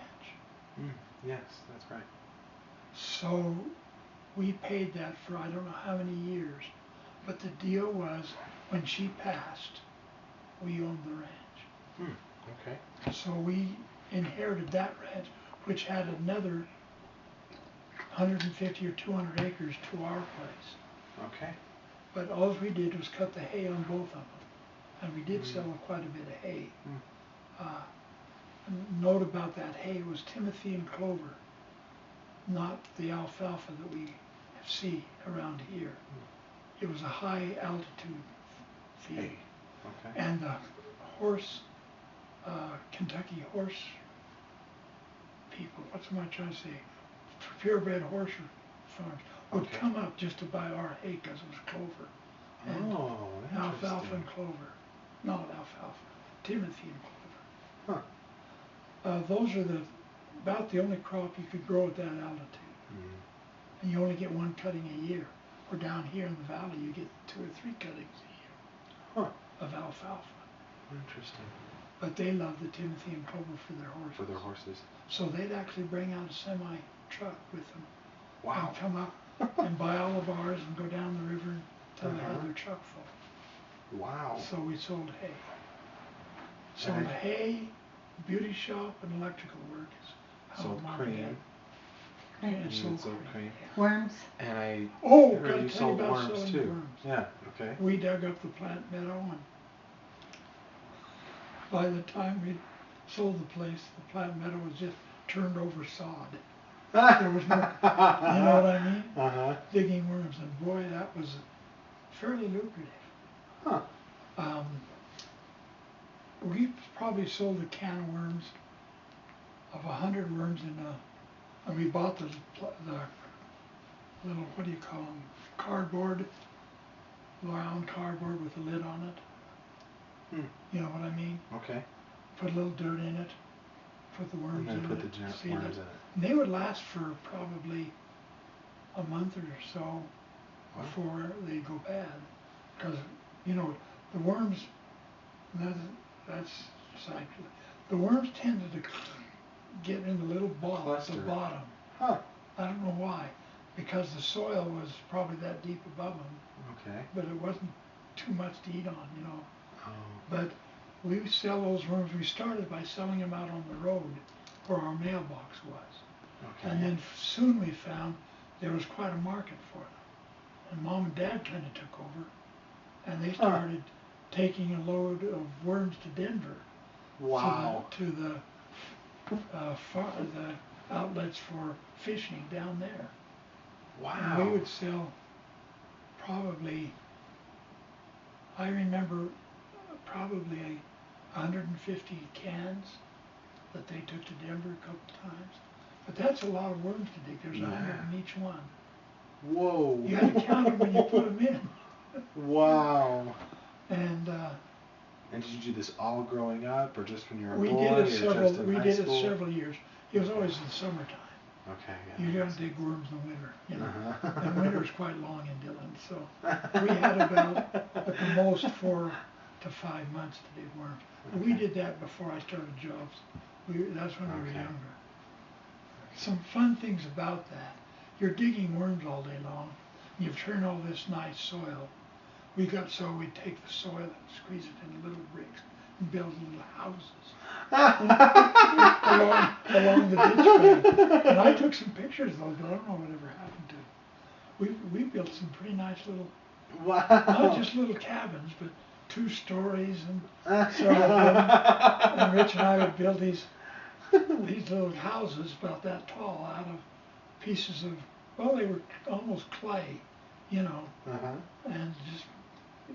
Yes, that's right. So we paid that for I don't know how many years, but the deal was when she passed, we owned the ranch. Okay. So we inherited that ranch, which had another 150 or 200 acres to our place. Okay. But all we did was cut the hay on both of them, and we did sell quite a bit of hay. Note about that hay was Timothy and clover, not the alfalfa that we see around here. It was a high altitude feed. Hay. Okay. And the Kentucky horse people, what's am I trying to say? Purebred horse farms would come up just to buy our hay because it was clover. And alfalfa and clover. Not alfalfa, Timothy and clover. Those are about the only crop you could grow at that altitude. And you only get one cutting a year. Or down here in the valley, you get 2 or 3 cuttings a year of alfalfa. Interesting. But they love the Timothy and clover for their horses. So they'd actually bring out a semi truck with them. Wow. And come up and buy all of ours and go down the river until they had their truck full. Wow. So we sold hay. Sold hay, beauty shop, and electrical work is how sold Mom cream. did. And sold cream. Worms. And I gotta you tell you sold about worms selling too. worms. Yeah. Okay. We dug up the plant meadow, and by the time we sold the place, the plant meadow was just turned over sod. There was no, you know what I mean? Digging worms, and boy, that was fairly lucrative. We probably sold a can of worms, of 100 worms and we bought the little, what do you call them, cardboard, round cardboard with a lid on it. You know what I mean? Okay. Put a little dirt in it, put the worms in it. And then put the worms in it. And they would last for probably a month or so before they go bad. Because, the worms, that's scientific. The worms tended to get in the little ball at the bottom. I don't know why, because the soil was probably that deep above them, Okay. but it wasn't too much to eat on, you know. Oh. But we would sell those worms. We started by selling them out on the road where our mailbox was. Okay. And then soon we found there was quite a market for them. And Mom and Dad kind of took over, and they started taking a load of worms to Denver. Wow. To the outlets for fishing down there. Wow. And we would sell probably, I remember probably 150 cans that they took to Denver a couple times. But that's a lot of worms to dig. There's 100 in each one. Whoa. You had to count them when you put them in. Wow. And did you do this all growing up, or just when you were a we boy, did or it several. just in We high did school? it several years. It was always in the summertime. Okay. Yeah. You don't dig worms in the winter, you know. Uh-huh. And winter's quite long in Dillon, so we had about at the most 4 to 5 months to dig worms. And we did that before I started jobs. That's when we were younger. Some fun things about that. You're digging worms all day long. You've turned all this nice soil. We'd take the soil and squeeze it into little bricks and build little houses along the ditch bank. And I took some pictures of those, but I don't know whatever happened to them. We built some pretty nice little, not just little cabins, but 2 stories and several of them. And Rich and I would build these little houses about that tall out of pieces of, well, they were almost clay, you know, and just,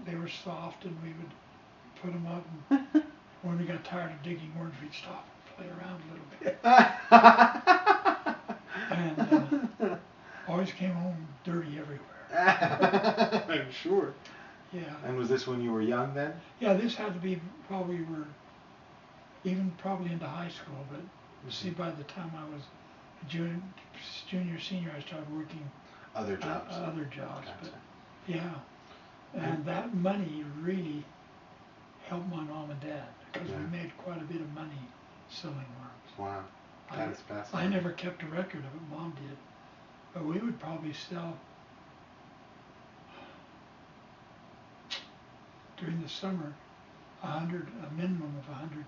they were soft, and we would put them up, and when we got tired of digging worms, we'd stop and play around a little bit. And always came home dirty everywhere. I'm sure. Yeah. And was this when you were young then? Yeah, this had to be probably even probably into high school, but see, by the time I was junior, senior, I started working other jobs. Gotcha. But yeah, and that money really helped my mom and dad, because we made quite a bit of money selling worms. Wow, that's fascinating. I never kept a record of it. Mom did, but we would probably sell during the summer a minimum of 100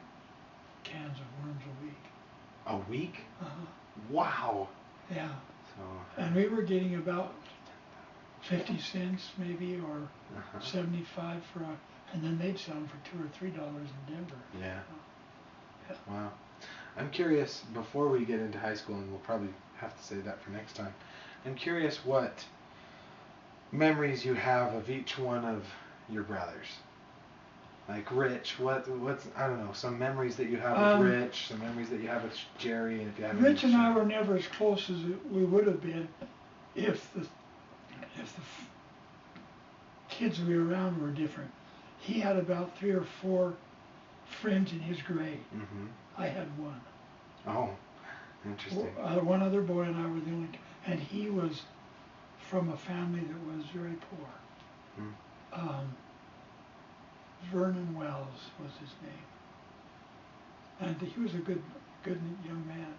cans of worms a week. A week? Uh-huh. Wow. Yeah. So. And we were getting about 50 cents maybe, or 75 for and then they'd sell them for $2 or $3 in Denver. Yeah. Yeah. Wow. I'm curious, before we get into high school, and we'll probably have to save that for next time, I'm curious what memories you have of each one of your brothers. Like Rich, what's I don't know, some memories that you have with Rich, some memories that you have with Jerry, and if you have Rich and I were never as close as we would have been if the kids we were around were different. He had about 3 or 4 friends in his grade. Mm-hmm. I had 1. Oh, interesting. One other boy and I were the only, and he was from a family that was very poor. Mm. Vernon Wells was his name, and he was a good young man,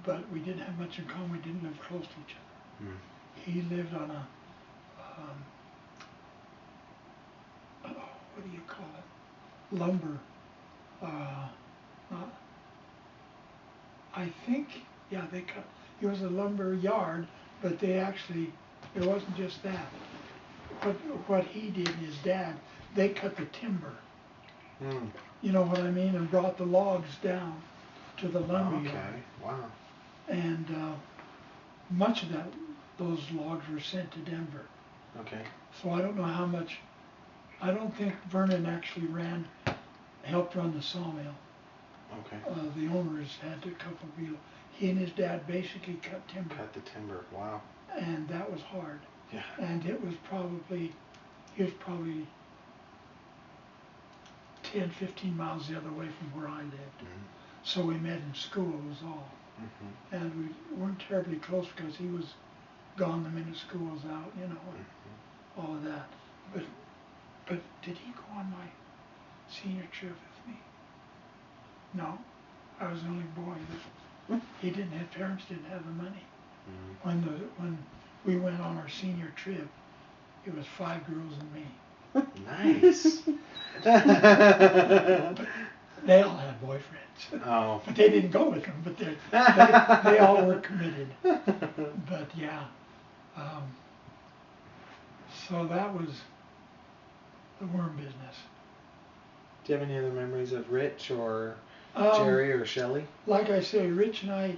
but we didn't have much in common. We didn't live close to each other. He lived on a what do you call it? Lumber. I think, yeah, it was a lumber yard, but it wasn't just that. What he did and his dad, they cut the timber. You know what I mean? And brought the logs down to the lumber yard. Okay, wow. And much of those logs were sent to Denver. Okay. So I don't know how much. I don't think Vernon actually helped run the sawmill. Okay. The owners had a couple of people. He and his dad basically cut timber. Cut the timber. Wow. And that was hard. Yeah. And he was probably 10, 15 miles the other way from where I lived. So we met in school was all. And we weren't terribly close because he was gone the minute school was out, you know, and all of that. But did he go on my senior trip with me? No, I was the only boy. His parents didn't have the money. When we went on our senior trip, it was 5 girls and me. Nice. But they all had boyfriends. Oh. But they didn't go with them. But they all were committed. But yeah. So that was the worm business. Do you have any other memories of Rich or Jerry or Shelley? Like I say, Rich and I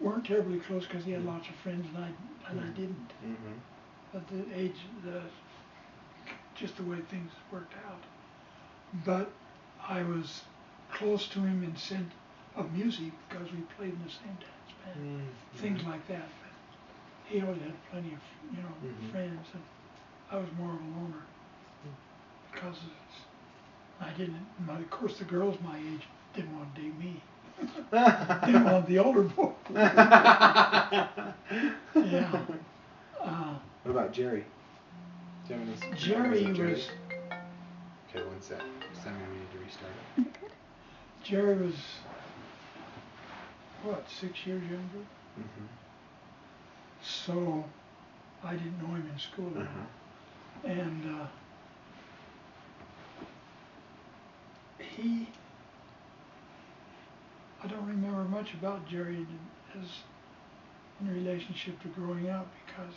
weren't terribly close because he had lots of friends and I didn't. Mm-hmm. At the age, just the way things worked out. But I was close to him in sense of music because we played in the same dance band, things like that. But he always had plenty of friends, and I was more of a loner because I didn't. Of course, the girls my age didn't want to date me. Didn't want the older boy. Yeah. What about Jerry? Do you have any Jerry memories of was. Okay, one sec. Sammy, we need to restart it. Jerry was, what, 6 years younger? Mm-hmm. So I didn't know him in school at all. And I don't remember much about Jerry as in relationship to growing up because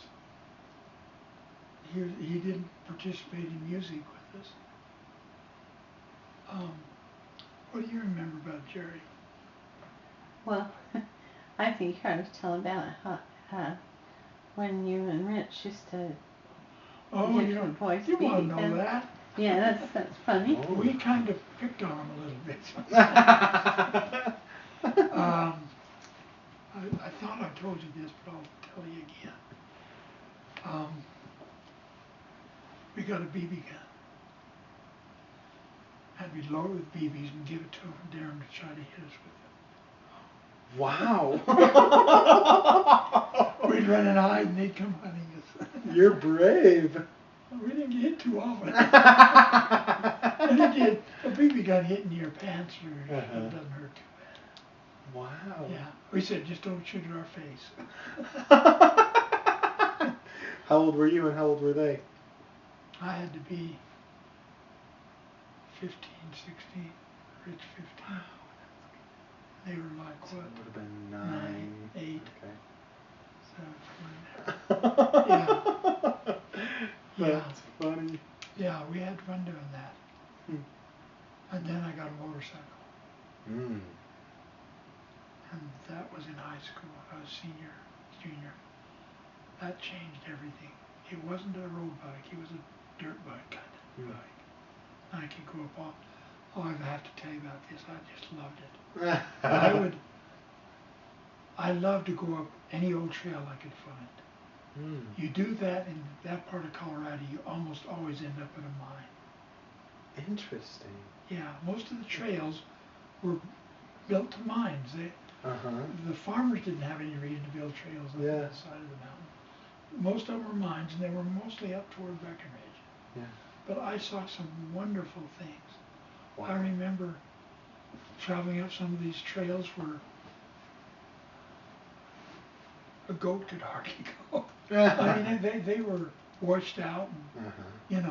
he didn't participate in music with us. What do you remember about Jerry? Well, I think I was telling about how when you and Rich used to give the boys you want BB to know that? Yeah, that's funny. Oh. We kind of picked on him a little bit. I thought I told you this, but I'll tell you again. We got a BB gun. And we'd load it with BBs and give it to him and dare him to try to hit us with them. Wow. We'd run and hide and they'd come hunting us. You're brave. We didn't get hit too often. And it did. A BB gun hitting your pants or it doesn't hurt too bad. Wow. Yeah. We said just don't shoot at our face. How old were you and how old were they? I had to be 15, 16, Rich 15. They were like so what? It would have been 9, 8, okay. 17. Yeah. That's funny. Yeah, we had fun doing that. And then I got a motorcycle. And that was in high school. I was junior. That changed everything. It wasn't a road bike. It was a dirt bike kind of bike. I could go up all I have to tell you about this. I just loved it. I loved to go up any old trail I could find. You do that in that part of Colorado, you almost always end up in a mine. Interesting. Yeah, most of the trails were built to mines. The farmers didn't have any reason to build trails on that side of the mountain. Most of them were mines, and they were mostly up toward Breckenridge. Yeah. But I saw some wonderful things. Wow. I remember traveling up some of these trails where a goat could hardly go. I mean, they were washed out, and,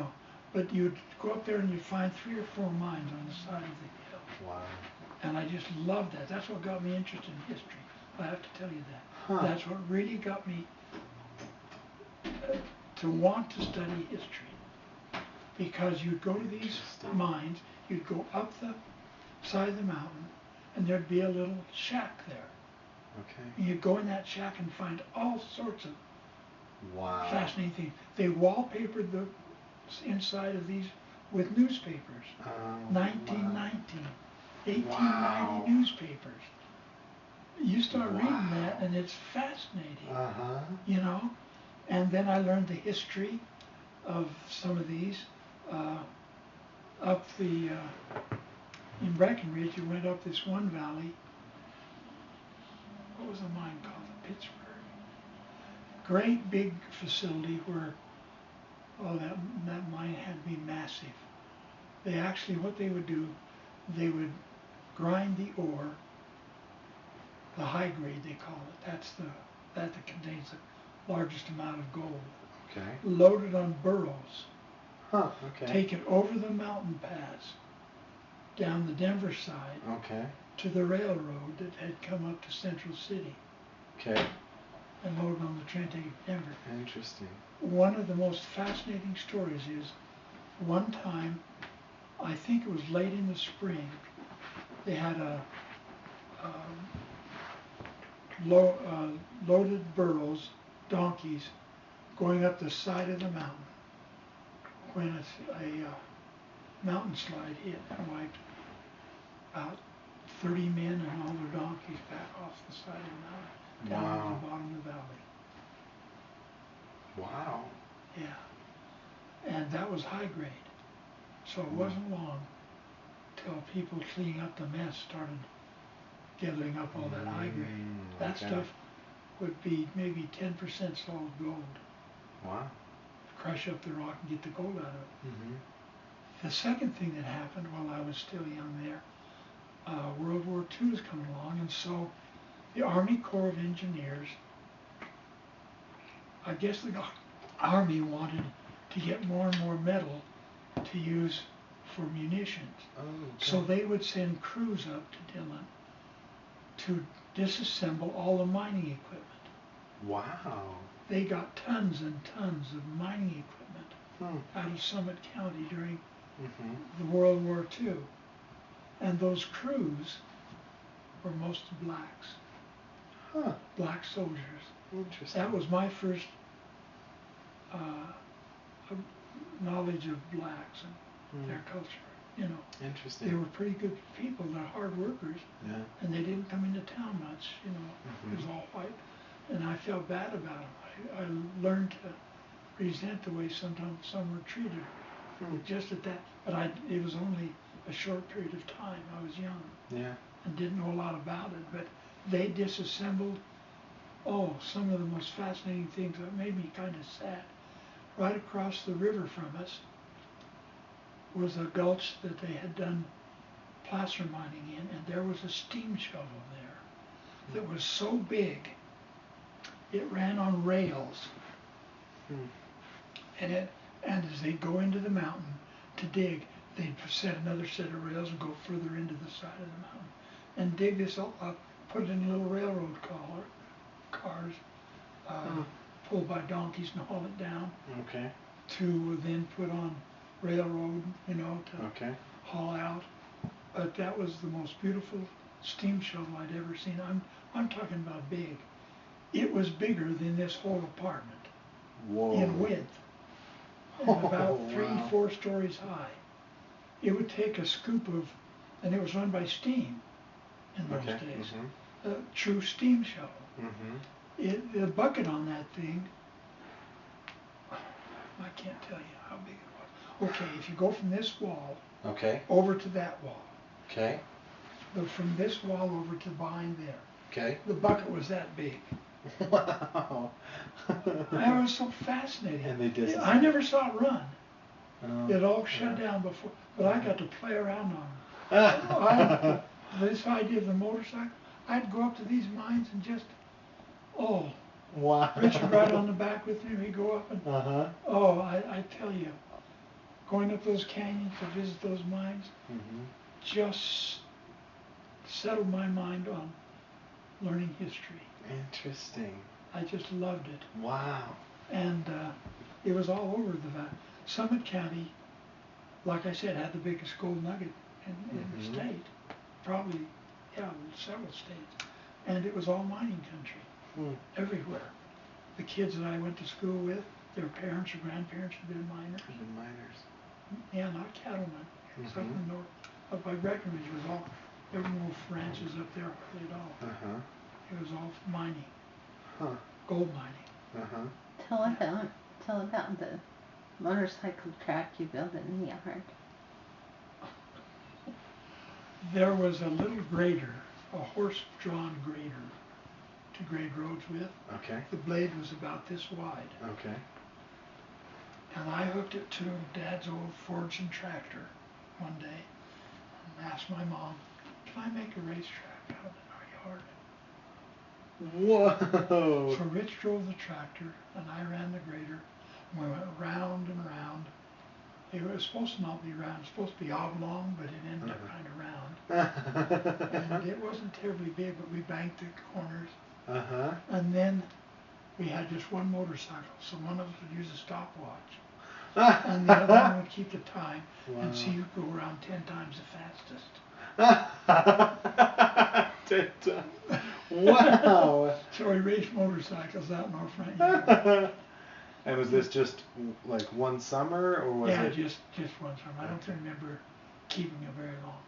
but you'd go up there and you'd find 3 or 4 mines on the side of the hill. Wow. And I just loved that. That's what got me interested in history. I have to tell you that. That's what really got me to want to study history. Because you'd go to these mines, you'd go up the side of the mountain, and there'd be a little shack there. Okay. And you'd go in that shack and find all sorts of fascinating things. They wallpapered the inside of these with newspapers. 1919, 1890 newspapers. You start reading that and it's fascinating. And then I learned the history of some of these. Up the, in Breckenridge, you went up this one valley. What was the mine called? Pittsburgh. Great big facility where, that mine had to be massive. They actually, what they would do, they would grind the ore, the high grade they call it. That's the that contains the largest amount of gold. Okay. Loaded on burros. Huh. Okay. Taken over the mountain pass, down the Denver side, Okay. to the railroad that had come up to Central City. Okay. And loaded on the train taken to Denver. Interesting. One of the most fascinating stories is one time, I think it was late in the spring, they had a loaded burros, donkeys, going up the side of the mountain when a mountain slide hit and wiped about 30 men and all their donkeys back off the side of the mountain down to the bottom of the valley. Wow. Yeah. And that was high grade. So it wasn't long till people cleaning up the mess started gathering up all that high grade. That stuff would be maybe 10% solid gold. Wow. Crush up the rock and get the gold out of it. Mm-hmm. The second thing that happened while I was still young there, World War II was coming along, and so the Army Corps of Engineers, I guess the Army wanted to get more and more metal to use for munitions. Oh, okay. So they would send crews up to Dillon to disassemble all the mining equipment. Wow. They got tons and tons of mining equipment out of Summit County during the World War II. And those crews were mostly blacks. Huh. Black soldiers. Interesting. That was my first knowledge of blacks and their culture. You know, interesting. they were pretty good people. They're hard workers. Yeah. And they didn't come into town much. You know, it was all white. And I felt bad about them. I learned to resent the way sometimes some were treated. Just at that, but it was only a short period of time. I was young. Yeah. And didn't know a lot about it. But they disassembled, some of the most fascinating things that made me kind of sad. Right across the river from us was a gulch that they had done placer mining in, and there was a steam shovel there that was so big it ran on rails. And as they go into the mountain to dig, they'd set another set of rails and go further into the side of the mountain and dig this all up, put it in little railroad cars, pulled by donkeys and haul it down. Okay. To then put on railroad, to haul out. But that was the most beautiful steam shovel I'd ever seen. I'm talking about big. It was bigger than this whole apartment. Whoa. In width. And about 3-4 stories high. It would take a scoop of, and it was run by steam in those days. A true steam shovel. The bucket on that thing, I can't tell you how big it was. Okay, if you go from this wall over to that wall. Okay. From this wall over to behind there. Okay. The bucket was that big. Wow. That was so fascinating. And they did. I never saw it run. It all shut down before, but I got to play around on it. This idea of the motorcycle, I'd go up to these mines and just, wow. Richard ride on the back with me, he'd go up and, I tell you, going up those canyons to visit those mines, just settled my mind on learning history. Interesting. I just loved it. Wow. And it was all over the valley. Summit County, like I said, had the biggest gold nugget in the state. Probably, several states. And it was all mining country, everywhere. The kids that I went to school with, their parents or grandparents had been miners. Yeah, not cattlemen. It's up in the north. Up by Breckenridge, there were no ranches up there hardly at all. It was all mining. Gold mining. Tell about the motorcycle track you built in the yard. There was a little grader, a horse-drawn grader, to grade roads with. Okay. The blade was about this wide. Okay. And I hooked it to Dad's old Fordson tractor one day and asked my mom, can I make a racetrack out in our yard? Whoa. So Rich drove the tractor and I ran the grader. And we went round and round. It was supposed to not be round, it was supposed to be oblong, but it ended up kind of round. And it wasn't terribly big, but we banked the corners. And then we had just one motorcycle, so one of us would use a stopwatch. And the other one would keep the time and see who could go around 10 times the fastest. 10 times. Wow. So we raced motorcycles out in our front yard. And was this just like one summer, or was it? Just one summer. I don't remember keeping it very long.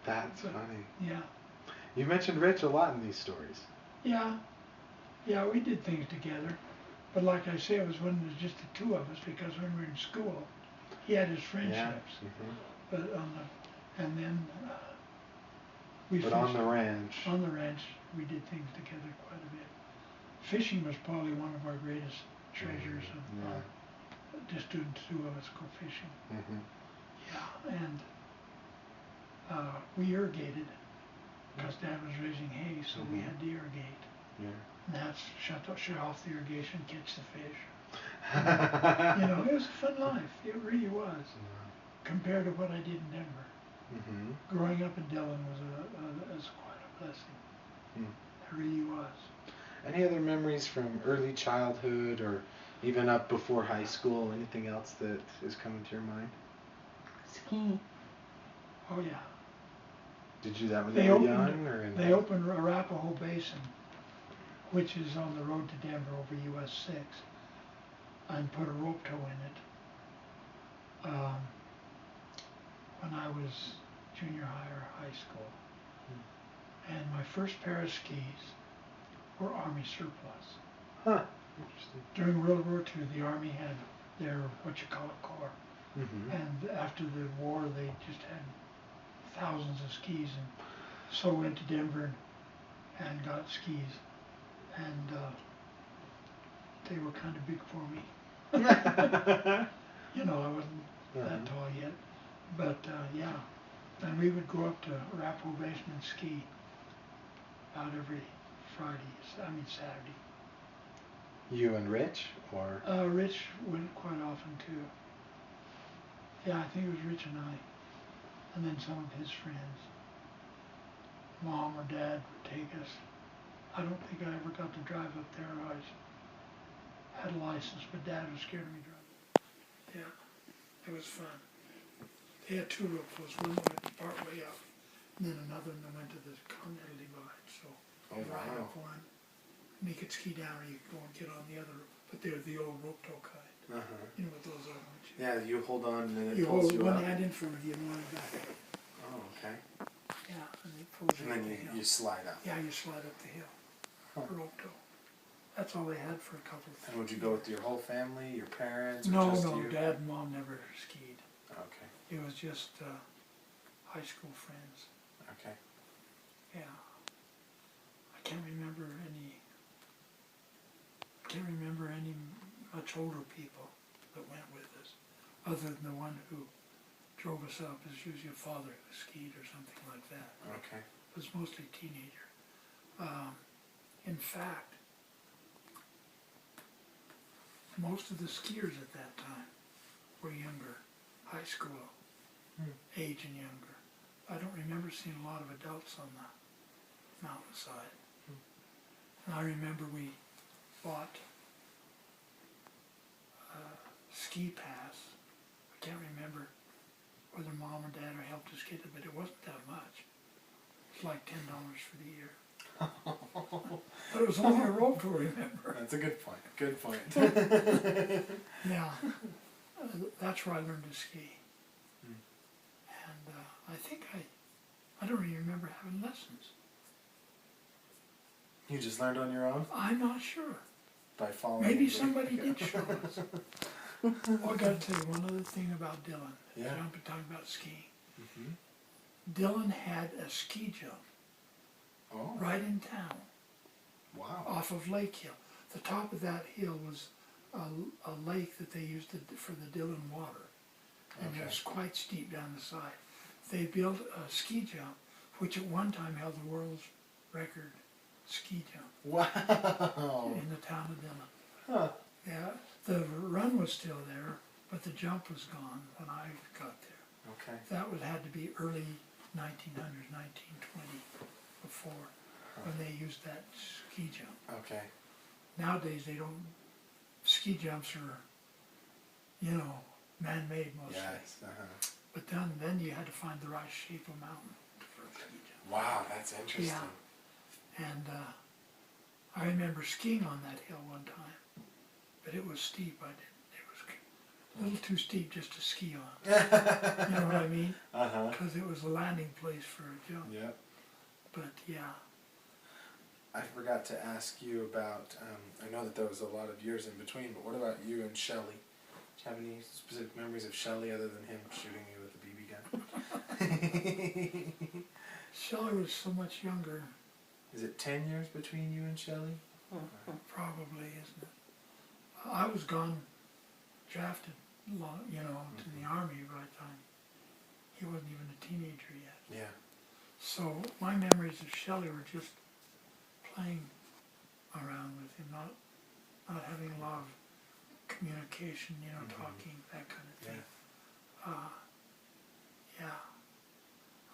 That's funny. Yeah. You mentioned Rich a lot in these stories. Yeah. Yeah, we did things together. But like I say, it was when it was just the two of us, because when we were in school, he had his friendships. Yeah. But and then we But fished. on the ranch. On the ranch, we did things together quite a bit. Fishing was probably one of our greatest treasures of just doing two of us go fishing. Yeah, and we irrigated because Dad was raising hay, so we had to irrigate. Yeah. And that's shut off the irrigation, catch the fish. You know, it was a fun life. It really was. Compared to what I did in Denver. Growing up in Dillon was quite a blessing. It really was. Any other memories from early childhood or even up before high school? Anything else that is coming to your mind? Skiing. Oh yeah. Did you do that when you were young? They opened Arapahoe Basin, which is on the road to Denver over US 6, and put a rope tow in it when I was junior high or high school. And my first pair of skis were Army surplus. Huh. Interesting. During World War II, the Army had their, corps. And after the war, they just had thousands of skis, and so went to Denver and got skis. And they were kind of big for me. You know, I wasn't that tall yet. But yeah, and we would go up to Arapahoe Basin and ski about every Saturday. You and Rich, or? Rich went quite often too. Yeah, I think it was Rich and I, and then some of his friends. Mom or Dad would take us. I don't think I ever got to drive up there. I had a license, but Dad was scared of me driving. Yeah, it was fun. They had two rope floats. One that went part way up, and then another one that went to the Continental Divide. So you ride up one, and you could ski down, or you could go and get on the other. But they're the old rope tow kind. You know what those are, don't you? Yeah, you hold on and it hold pulls you one up. hand in front of you and one back. Oh, okay. Yeah, and it pulls you And up the then hill. you slide up. Yeah, you slide up the hill. Rope tow. That's all they had for a couple of And would you go with your whole family, your parents, or No, just no, you? Dad and Mom never skied. Okay. It was just high school friends. Okay. Yeah. I can't remember any much older people that went with us, other than the one who drove us up. Is usually a father who skied or something like that. Okay. It was mostly teenager. In fact, most of the skiers at that time were younger, high school age and younger. I don't remember seeing a lot of adults on the mountainside. And I remember we bought a ski pass. I can't remember whether Mom or Dad helped us get it, but it wasn't that much. It's like $10 for the year. But it was only a rope to remember. That's a good point. Good point. Yeah. That's where I learned to ski. And I think I don't even remember having lessons. You just learned on your own? I'm not sure. By following. Maybe somebody did show us. Oh, I got to tell you one other thing about Dillon. Yeah. Jump and talk about skiing. Dillon had a ski jump right in town. Wow. Off of Lake Hill. The top of that hill was a lake that they used for the Dillon water. And it was quite steep down the side. They built a ski jump, which at one time held the world's record ski jump Wow. in the town of Dillon. Huh. Yeah, the run was still there, but the jump was gone when I got there. Okay. That would had to be early 1900s, 1920, before when they used that ski jump. Okay. Nowadays they don't. Ski jumps are, you know, man-made mostly. Yes. Uh-huh. But then you had to find the right shape of mountain for a ski jump. Wow, that's interesting. Yeah. And I remember skiing on that hill one time, but it was steep. It was a little too steep just to ski on. You know what I mean? Uh-huh. Because it was a landing place for a jump. Yep. But yeah. I forgot to ask you about, I know that there was a lot of years in between, but what about you and Shelley? Do you have any specific memories of Shelley other than him shooting you with a BB gun? Shelley was so much younger. Is it 10 years between you and Shelley? Probably, isn't it? I was gone, drafted, you know, to the Army by the time he wasn't even a teenager yet. Yeah. So my memories of Shelley were just playing around with him, not having a lot of communication, you know, talking, that kind of thing. Yeah. Yeah.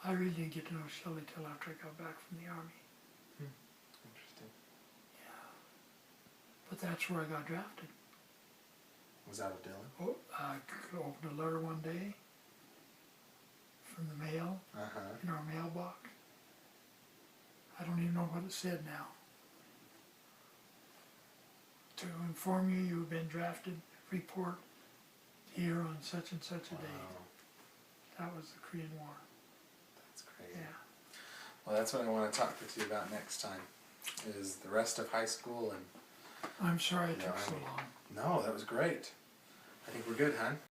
I really didn't get to know Shelley till after I got back from the Army. Interesting. Yeah. But that's where I got drafted. Was that of Dillon? Oh, I opened a letter one day from the mail, in our mailbox. I don't even know what it said now. To inform you you've been drafted, report here on such and such a date. That was the Korean War. That's great. Yeah. Well, that's what I want to talk with you about next time, is the rest of high school and... I'm sorry it Yeah, took so long. No, that was great. I think we're good, hon.